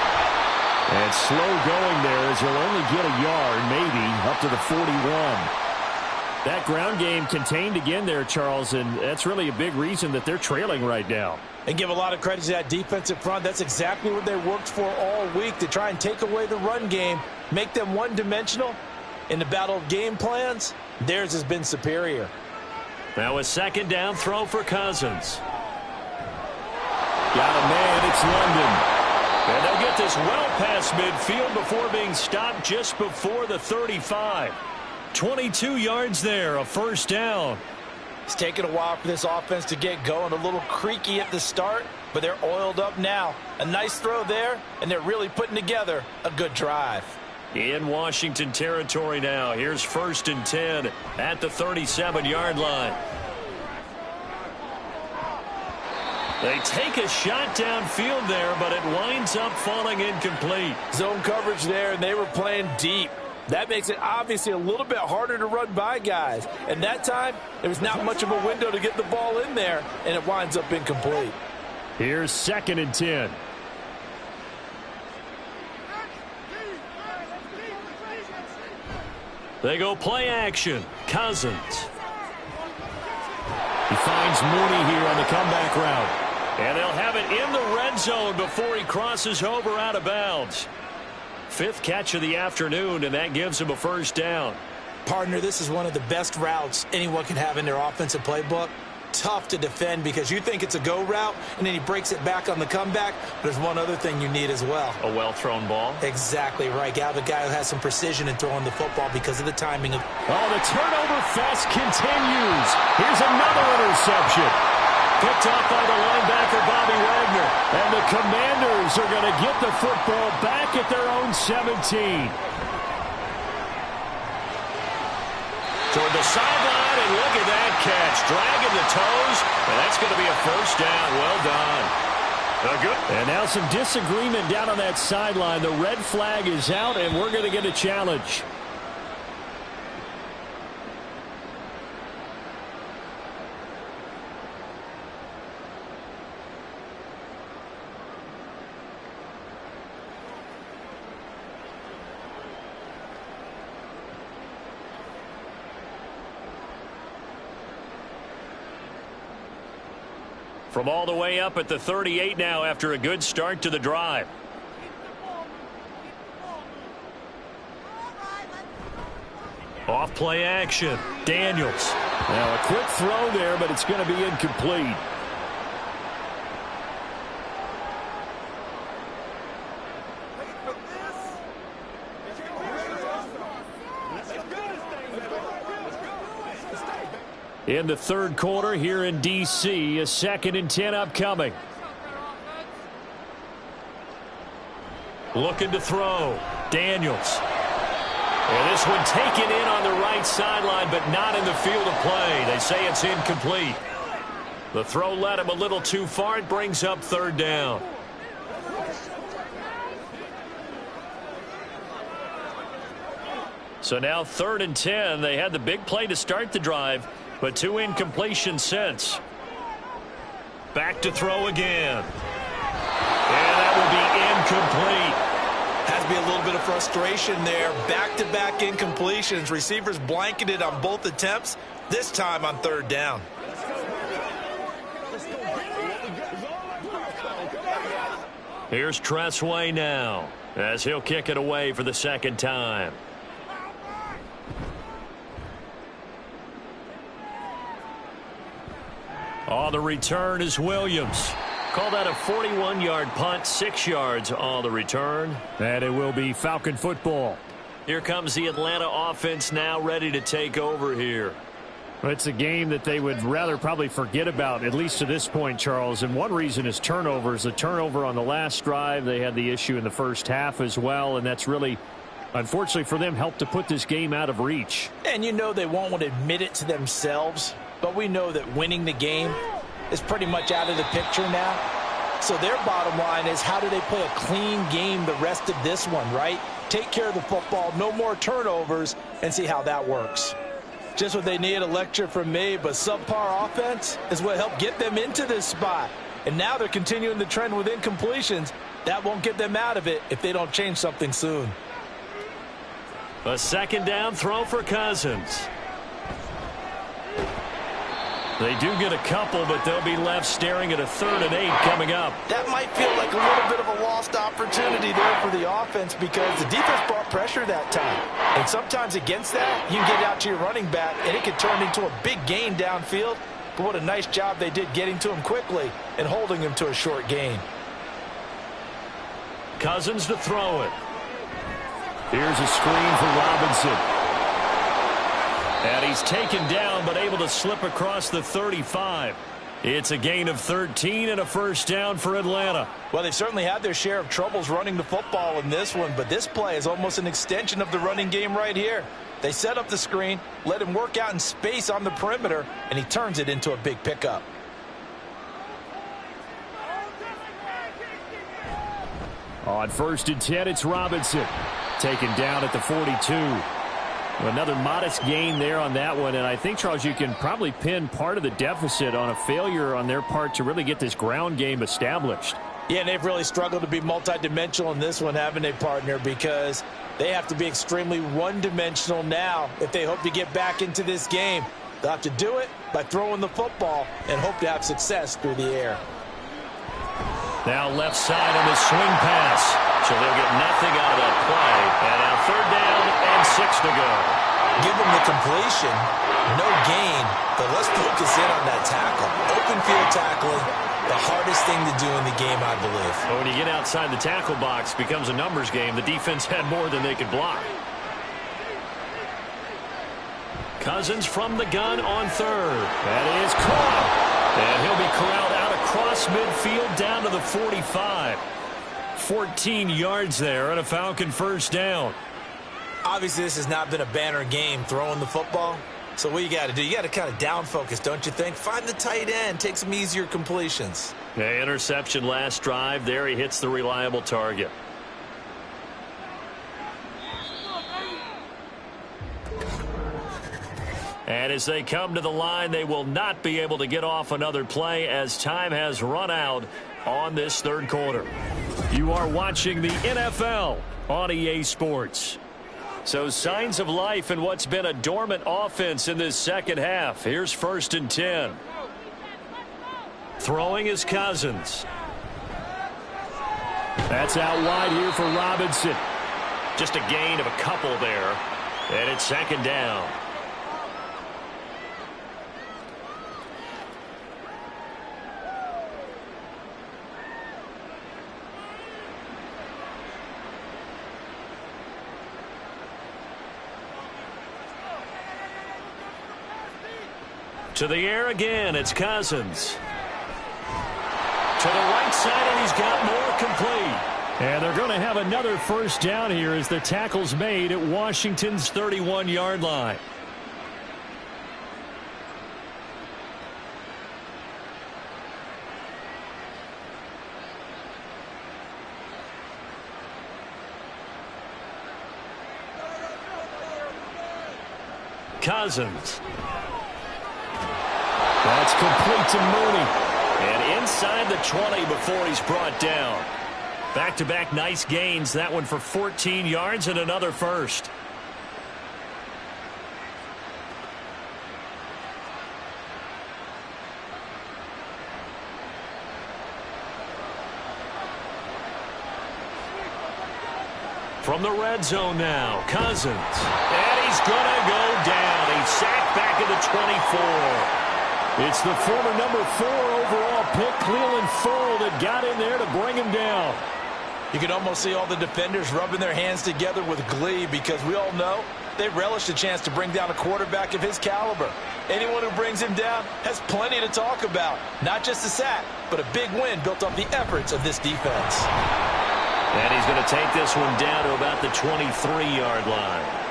And slow going there as he'll only get a yard, maybe, up to the 41. That ground game contained again there, Charles, and that's really a big reason that they're trailing right now. And give a lot of credit to that defensive front. That's exactly what they worked for all week, to try and take away the run game, make them one-dimensional. In the battle of game plans, theirs has been superior. Now a 2nd down throw for Cousins. Got a man, it's London. And they'll get this well past midfield before being stopped just before the 35. 22 yards there, a 1st down. It's taken a while for this offense to get going. A little creaky at the start, but they're oiled up now. A nice throw there, and they're really putting together a good drive. In Washington territory now. Here's 1st and 10 at the 37-yard line. They take a shot downfield there, but it winds up falling incomplete. Zone coverage there, and they were playing deep. That makes it obviously a little bit harder to run by guys. And that time, there was not much of a window to get the ball in there, and it winds up incomplete. Here's 2nd and 10. They go play action. Cousins. He finds Mooney here on the comeback route. And they'll have it in the red zone before he crosses over out of bounds. 5th catch of the afternoon, and that gives him a first down. Partner, this is one of the best routes anyone can have in their offensive playbook. Tough to defend because you think it's a go route, and then he breaks it back on the comeback. But there's one other thing you need as well. A well-thrown ball. Exactly right. You have a guy who has some precision in throwing the football because of the timing. Oh, the turnover fest continues. Here's another interception. Picked up by the linebacker, Bobby Wagner. And the Commanders are going to get the football back at their own 17. Toward the sideline, and look at that catch. Dragging the toes, and that's going to be a first down. Well done. Good. And now some disagreement down on that sideline. The red flag is out, and we're going to get a challenge. From all the way up at the 38 now after a good start to the drive. Off play action. Daniels. Now a quick throw there, but it's going to be incomplete. In the 3rd quarter here in D.C., a 2nd and 10 upcoming. Looking to throw. Daniels. And this one taken in on the right sideline, but not in the field of play. They say it's incomplete. The throw led him a little too far. It brings up 3rd down. So now 3rd and 10. They had the big play to start the drive, but 2 incompletions since. Back to throw again. And that will be incomplete. Has to be a little bit of frustration there. Back-to-back incompletions. Receivers blanketed on both attempts, this time on 3rd down. Here's Tressway now as he'll kick it away for the 2nd time. On the return is Williams. Call that a 41-yard punt, 6 yards on the return. And it will be Falcon football. Here comes the Atlanta offense now ready to take over here. Well, it's a game that they would rather probably forget about, at least to this point, Charles. And one reason is turnovers. A turnover on the last drive. They had the issue in the first half as well, and that's really, unfortunately for them, helped to put this game out of reach. And you know they won't want to admit it to themselves, but we know that winning the game is pretty much out of the picture now. So their bottom line is, how do they play a clean game the rest of this one, right? Take care of the football, no more turnovers, and see how that works. Just what they need, a lecture from me, but subpar offense is what helped get them into this spot. And now they're continuing the trend with incompletions. That won't get them out of it if they don't change something soon. A 2nd down throw for Cousins. They do get a couple, but they'll be left staring at a 3rd and 8 coming up. That might feel like a little bit of a lost opportunity there for the offense because the defense brought pressure that time. And sometimes against that, you can get out to your running back, and it can turn into a big gain downfield. But what a nice job they did getting to him quickly and holding him to a short gain. Cousins to throw it. Here's a screen for Robinson. And he's taken down, but able to slip across the 35. It's a gain of 13 and a first down for Atlanta. Well, they've certainly had their share of troubles running the football in this one, but this play is almost an extension of the running game right here. They set up the screen, let him work out in space on the perimeter, and he turns it into a big pickup. On 1st and 10, it's Robinson. Taken down at the 42. Another modest gain there on that one, and I think, Charles, you can probably pin part of the deficit on a failure on their part to really get this ground game established. Yeah, and they've really struggled to be multidimensional in this one, haven't they, partner? Because they have to be extremely one-dimensional now if they hope to get back into this game. They'll have to do it by throwing the football and hope to have success through the air. Now left side on the swing pass. So they'll get nothing out of that play. And now 3rd down and 6 to go. Give them the completion. No gain. But let's focus in on that tackle. Open field tackling. The hardest thing to do in the game, I believe. But when you get outside the tackle box, it becomes a numbers game. The defense had more than they could block. Cousins from the gun on 3rd. That is caught. And he'll be corralled out across midfield down to the 45. 14 yards there and a Falcon 1st down. Obviously, this has not been a banner game throwing the football. So what you got to do, you got to kind of down focus, don't you think? Find the tight end, take some easier completions. Yeah, interception last drive. There he hits the reliable target. And as they come to the line, they will not be able to get off another play as time has run out on this 3rd quarter. You are watching the NFL on EA Sports. So signs of life in what's been a dormant offense in this 2nd half. Here's 1st and 10. Throwing is Cousins. That's out wide here for Robinson. Just a gain of a couple there. And it's 2nd down. To the air again, it's Cousins. To the right side, and he's got more complete. And they're going to have another 1st down here as the tackle's made at Washington's 31-yard line. Cousins. That's complete to Mooney. And inside the 20 before he's brought down. Back-to-back nice gains. That one for 14 yards and another 1st. From the red zone now, Cousins. And he's going to go down. He's sacked back at the 24. It's the former number 4 overall pick, Cleveland Ferrell, that got in there to bring him down. You can almost see all the defenders rubbing their hands together with glee because we all know they relish the chance to bring down a quarterback of his caliber. Anyone who brings him down has plenty to talk about. Not just a sack, but a big win built off the efforts of this defense. And he's going to take this one down to about the 23-yard line.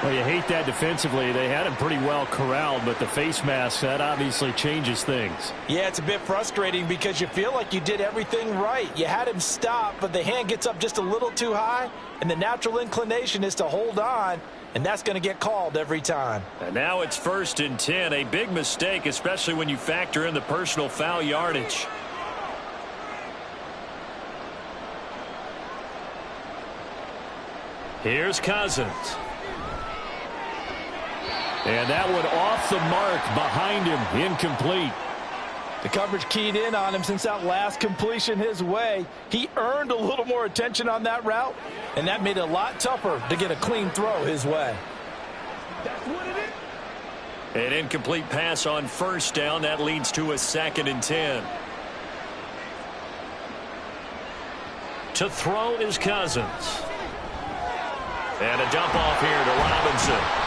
Well, you hate that defensively. They had him pretty well corralled, but the face mask, that obviously changes things. Yeah, it's a bit frustrating because you feel like you did everything right. You had him stop, but the hand gets up just a little too high, and the natural inclination is to hold on, and that's going to get called every time. And now it's 1st and 10, a big mistake, especially when you factor in the personal foul yardage. Here's Cousins. And that one off the mark behind him, incomplete. The coverage keyed in on him since that last completion his way. He earned a little more attention on that route, and that made it a lot tougher to get a clean throw his way. That's what it is. An incomplete pass on 1st down. That leads to a 2nd and 10. To throw is Cousins. And a dump off here to Robinson.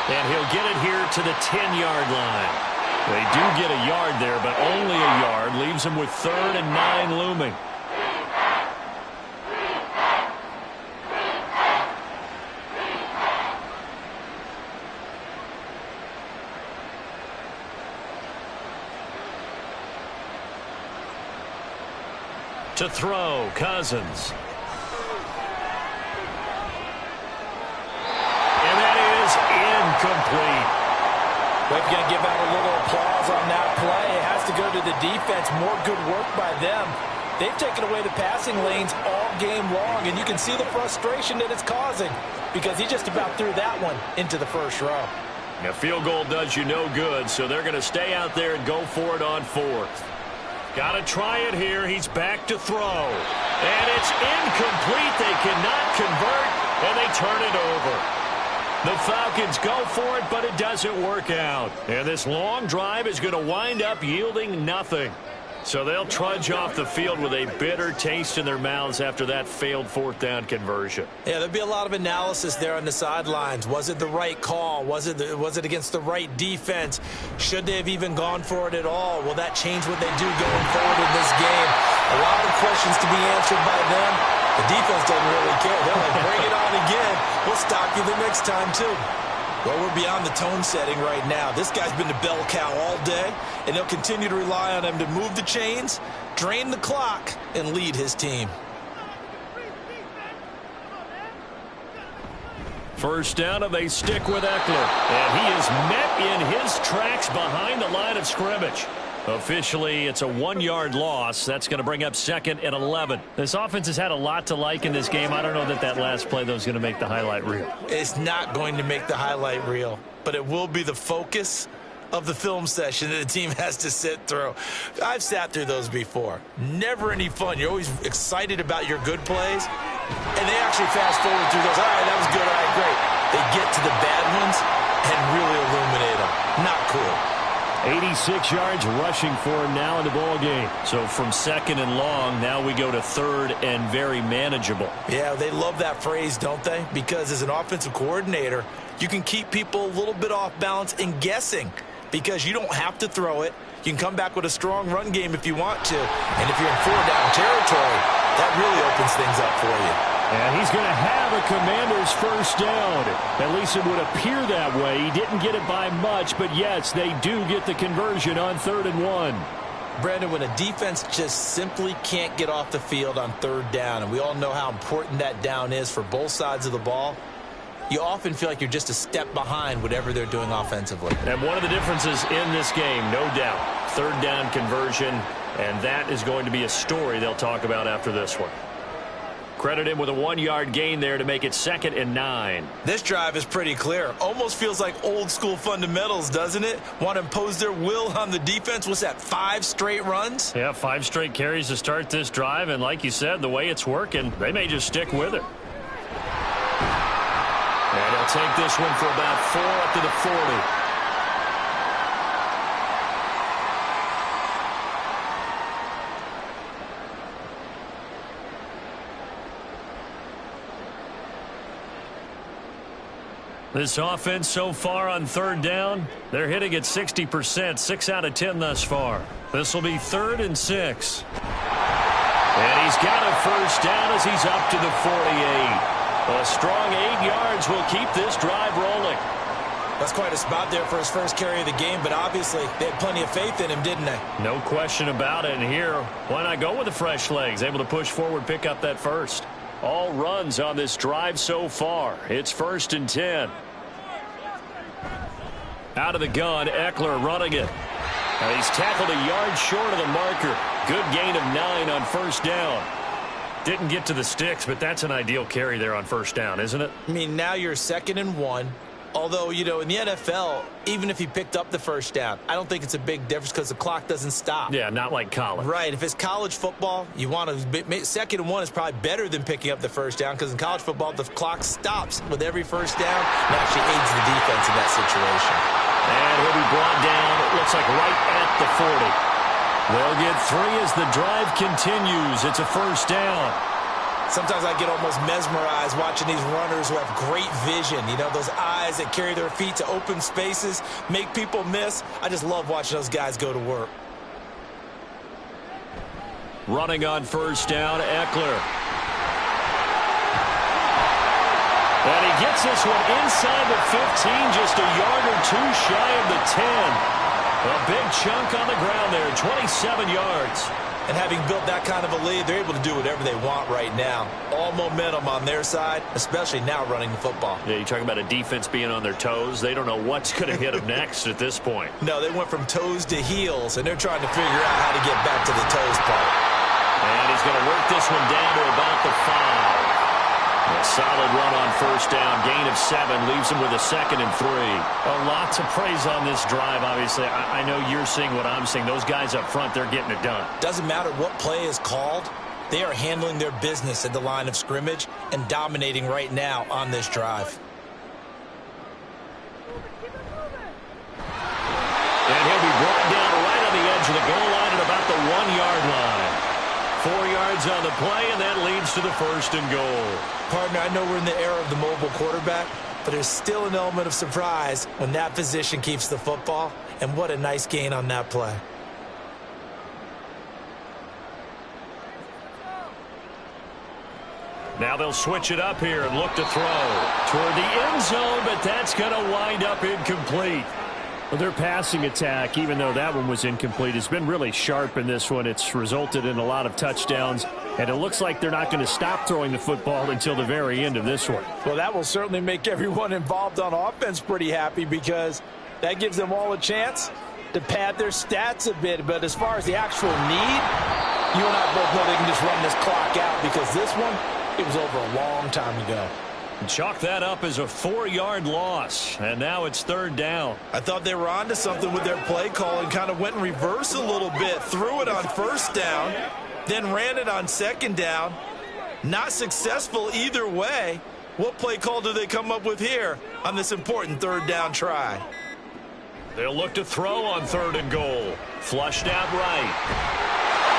And he'll get it here to the 10-yard line. They do get a yard there, but only a yard. Leaves them with 3rd and 9 looming. To throw, Cousins. you're going to give out a little applause on that play, it has to go to the defense. More good work by them. They've taken away the passing lanes all game long, and you can see the frustration that it's causing because he just about threw that one into the first row. A field goal does you no good, so they're going to stay out there and go for it on fourth. Got to try it here. He's back to throw. And it's incomplete. They cannot convert, and they turn it over. The Falcons go for it, but it doesn't work out. And this long drive is going to wind up yielding nothing. So they'll trudge off the field with a bitter taste in their mouths after that failed fourth down conversion. Yeah, there'll be a lot of analysis there on the sidelines. Was it the right call? Was it against the right defense? Should they have even gone for it at all? Will that change what they do going forward in this game? A lot of questions to be answered by them. The defense doesn't really care. They're like, bring it on again. We'll stop you the next time, too. Well, we're beyond the tone setting right now. This guy's been the bell cow all day, and they'll continue to rely on him to move the chains, drain the clock, and lead his team. First down, and they stick with Eckler. And he is met in his tracks behind the line of scrimmage. Officially, it's a 1-yard loss. That's going to bring up 2nd and 11. This offense has had a lot to like in this game. I don't know that last play, though, is going to make the highlight reel. It's not going to make the highlight reel, but it will be the focus of the film session that the team has to sit through. I've sat through those before. Never any fun. You're always excited about your good plays, and they actually fast forward through those. All right, that was good. All right, great. They get to the bad ones and really illuminate them. Not cool. 86 yards rushing for him now in the ball game. So from 2nd and long, now we go to 3rd and very manageable. Yeah, they love that phrase, don't they? Because as an offensive coordinator, you can keep people a little bit off balance and guessing because you don't have to throw it. You can come back with a strong run game if you want to. And if you're in 4-down territory, that really opens things up for you. And he's going to have a Commander's first down. At least it would appear that way. He didn't get it by much, but yes, they do get the conversion on 3rd and 1. Brandon, when a defense just simply can't get off the field on 3rd down, and we all know how important that down is for both sides of the ball, you often feel like you're just a step behind whatever they're doing offensively. And one of the differences in this game, no doubt, 3rd down conversion, and that is going to be a story they'll talk about after this one. Credit him with a 1-yard gain there to make it 2nd and 9. This drive is pretty clear. Almost feels like old school fundamentals, doesn't it? Want to impose their will on the defense. What's that, 5 straight runs? Yeah, 5 straight carries to start this drive. And like you said, the way it's working, they may just stick with it. And he'll take this one for about 4 up to the 40. This offense so far on 3rd down, they're hitting at 60%, 6 out of 10 thus far. This will be 3rd and 6. And he's got a first down as he's up to the 48. A strong 8 yards will keep this drive rolling. That's quite a spot there for his first carry of the game, but obviously they had plenty of faith in him, didn't they? No question about it. And here, why not go with the fresh legs? Able to push forward, pick up that first. All runs on this drive so far. It's 1st and 10. Out of the gun, Eckler running it. And he's tackled a yard short of the marker. Good gain of 9 on first down. Didn't get to the sticks, but that's an ideal carry there on first down, isn't it? I mean, now you're 2nd and 1. Although, you know, in the NFL, even if he picked up the first down, I don't think it's a big difference because the clock doesn't stop. Yeah, not like college. Right. If it's college football, you want to 2nd and 1 is probably better than picking up the first down because in college football, the clock stops with every first down and actually aids the defense in that situation. And he'll be brought down, it looks like right at the 40. They'll get 3 as the drive continues. It's a first down. Sometimes I get almost mesmerized watching these runners who have great vision. You know, those eyes that carry their feet to open spaces, make people miss. I just love watching those guys go to work. Running on first down, Eckler. And he gets this one inside the 15, just a yard or 2 shy of the 10. A big chunk on the ground there, 27 yards. And having built that kind of a lead, they're able to do whatever they want right now. All momentum on their side, especially now running the football. Yeah, you talk about a defense being on their toes. They don't know what's going to hit them next at this point. No, they went from toes to heels, and they're trying to figure out how to get back to the toes part. And he's going to work this one down to about the 5. A solid run on first down. Gain of 7 leaves him with a 2nd and 3. Lots of praise on this drive, obviously. I know you're seeing what I'm seeing. Those guys up front, they're getting it done. Doesn't matter what play is called. They are handling their business at the line of scrimmage and dominating right now on this drive. And he'll be brought down right on the edge of the goal line at about the 1-yard line. 4 yards on the play, and that leads to the 1st and goal. Partner, I know we're in the era of the mobile quarterback, but there's still an element of surprise when that position keeps the football, and what a nice gain on that play. Now they'll switch it up here and look to throw toward the end zone, but that's going to wind up incomplete. Well, their passing attack, even though that one was incomplete, has been really sharp in this one. It's resulted in a lot of touchdowns, and it looks like they're not going to stop throwing the football until the very end of this one. Well, that will certainly make everyone involved on offense pretty happy because that gives them all a chance to pad their stats a bit. But as far as the actual need, you and I both know they can just run this clock out because this one, it was over a long time ago. Chalk that up as a 4-yard loss, and now it's 3rd down. I thought they were onto something with their play call and kind of went in reverse a little bit. Threw it on 1st down, then ran it on 2nd down. Not successful either way. What play call do they come up with here on this important 3rd down try? They'll look to throw on 3rd and goal. Flushed out right.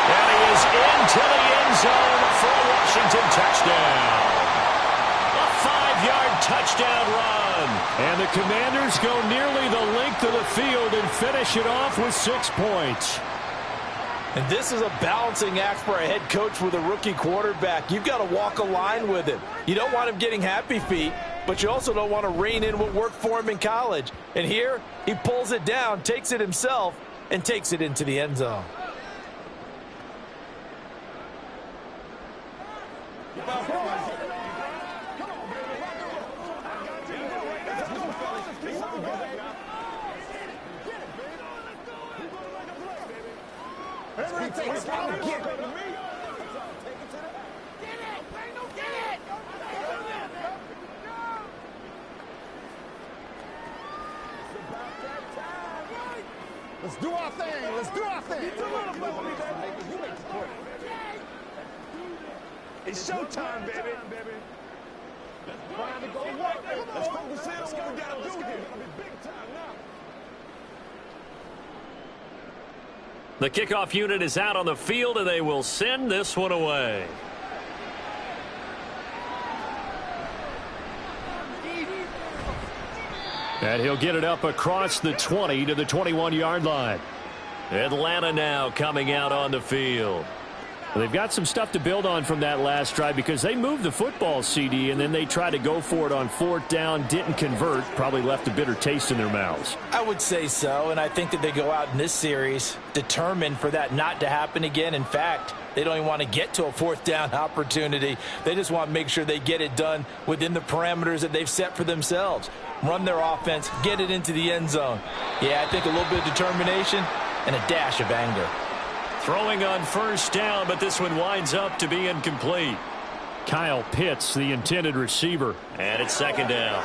And he is into the end zone for a Washington touchdown. 5-yard touchdown run. And the Commanders go nearly the length of the field and finish it off with 6 points. And this is a balancing act for a head coach with a rookie quarterback. You've got to walk a line with him. You don't want him getting happy feet, but you also don't want to rein in what worked for him in college. And here, he pulls it down, takes it himself, and takes it into the end zone. Let's do our thing. Let's do our thing. It's showtime, baby. Let's try to go work. Let's focus in on what we got to do here. Big time now. The kickoff unit is out on the field, and they will send this one away. And he'll get it up across the 20 to the 21-yard line. Atlanta now coming out on the field. Well, they've got some stuff to build on from that last drive because they moved the football, CD, and then they tried to go for it on 4th down, didn't convert, probably left a bitter taste in their mouths. I would say so, and I think that they go out in this series determined for that not to happen again. In fact, they don't even want to get to a 4th down opportunity. They just want to make sure they get it done within the parameters that they've set for themselves. Run their offense, get it into the end zone. Yeah, I think a little bit of determination and a dash of anger. Throwing on 1st down, but this one winds up to be incomplete. Kyle Pitts, the intended receiver. And it's 2nd down.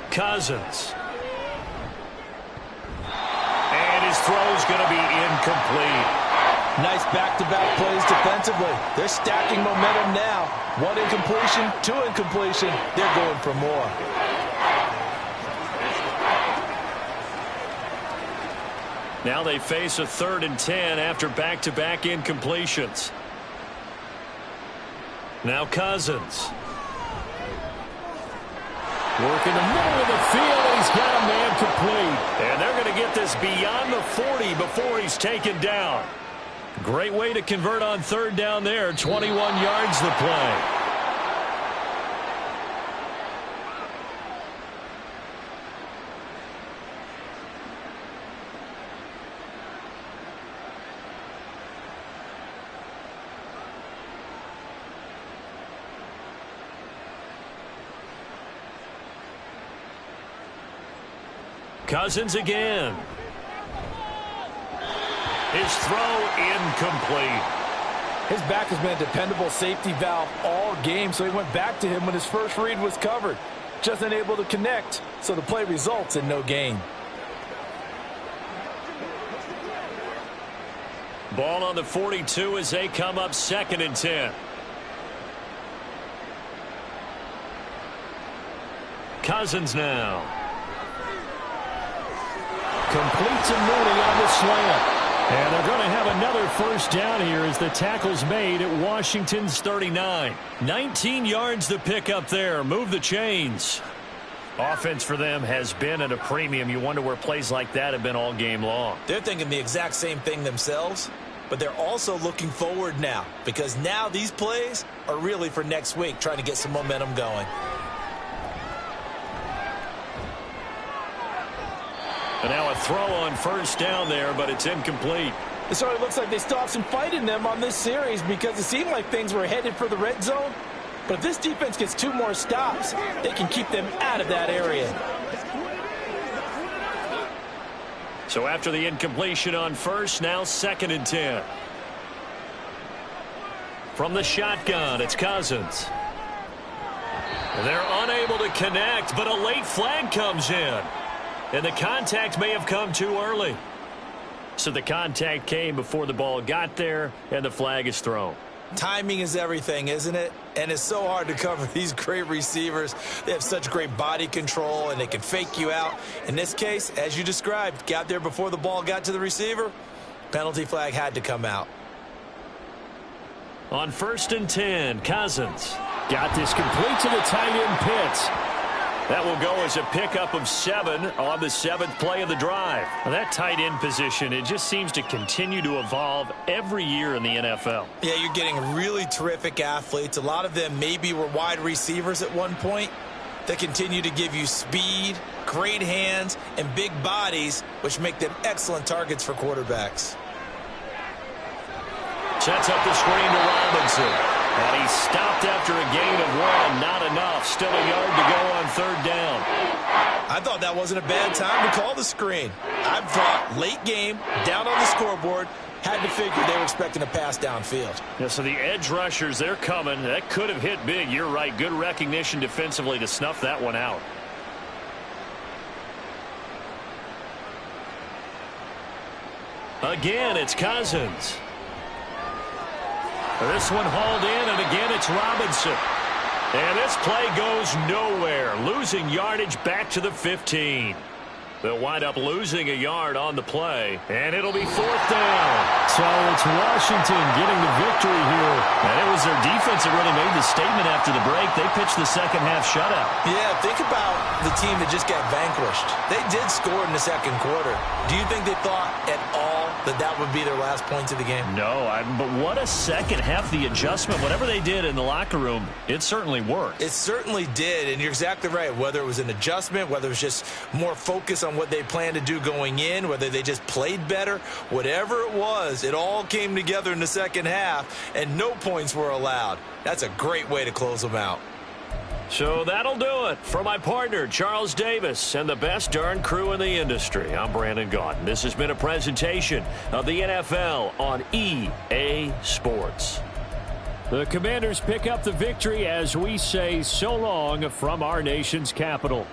Cousins. And his throw's going to be incomplete. Nice back-to-back plays defensively. They're stacking momentum now. 1 incompletion, 2 incompletion. They're going for more. Now they face a 3rd and 10 after back-to-back incompletions. Now Cousins. Working the middle of the field, and he's got a man complete. And they're going to get this beyond the 40 before he's taken down. Great way to convert on 3rd down there. 21 yards the play. Cousins again. His throw incomplete. His back has been a dependable safety valve all game, so he went back to him when his first read was covered. Just unable to connect, so the play results in no gain. Ball on the 42 as they come up 2nd and 10. Cousins now. Complete to Mooney on the slant. And they're going to have another first down here as the tackle's made at Washington's 39. 19 yards to pick up there. Move the chains. Offense for them has been at a premium. You wonder where plays like that have been all game long. They're thinking the exact same thing themselves, but they're also looking forward now because now these plays are really for next week, trying to get some momentum going. And now a throw on first down there, but it's incomplete. It sort of looks like they still have some fight in them on this series because it seemed like things were headed for the red zone. But if this defense gets 2 more stops, they can keep them out of that area. So after the incompletion on first, now 2nd and 10. From the shotgun, it's Cousins. And they're unable to connect, but a late flag comes in. And the contact may have come too early. So the contact came before the ball got there, and the flag is thrown. Timing is everything, isn't it? And it's so hard to cover these great receivers. They have such great body control, and they can fake you out. In this case, as you described, got there before the ball got to the receiver. Penalty flag had to come out. On 1st and 10, Cousins. Got this complete to the tight end Pitts. That will go as a pickup of 7 on the 7th play of the drive. Now that tight end position, it just seems to continue to evolve every year in the NFL. Yeah, you're getting really terrific athletes. A lot of them maybe were wide receivers at one point. They continue to give you speed, great hands, and big bodies, which make them excellent targets for quarterbacks. Sets up the screen to Robinson. And he stopped after a gain of 1. Not enough. Still a yard to go on 3rd down. I thought that wasn't a bad time to call the screen. I thought late game, down on the scoreboard, had to figure they were expecting a pass downfield. Yeah, so the edge rushers, they're coming. That could have hit big. You're right. Good recognition defensively to snuff that one out. Again, it's Cousins. This one hauled in, and again it's Robinson. And this play goes nowhere. Losing yardage back to the 15. They'll wind up losing a yard on the play, and it'll be 4th down. So it's Washington getting the victory here. And it was their defense that really made the statement after the break. They pitched the second half shutout. Yeah, think about the team that just got vanquished. They did score in the 2nd quarter. Do you think they thought at all that that would be their last points of the game? No, but what a second half. The adjustment, whatever they did in the locker room, it certainly worked. It certainly did, and you're exactly right. Whether it was an adjustment, whether it was just more focus on what they planned to do going in, whether they just played better, whatever it was, it all came together in the second half, and no points were allowed. That's a great way to close them out. So that'll do it. For my partner, Charles Davis, and the best darn crew in the industry, I'm Brandon Gaudin. This has been a presentation of the NFL on EA Sports. The Commanders pick up the victory as we say so long from our nation's capital.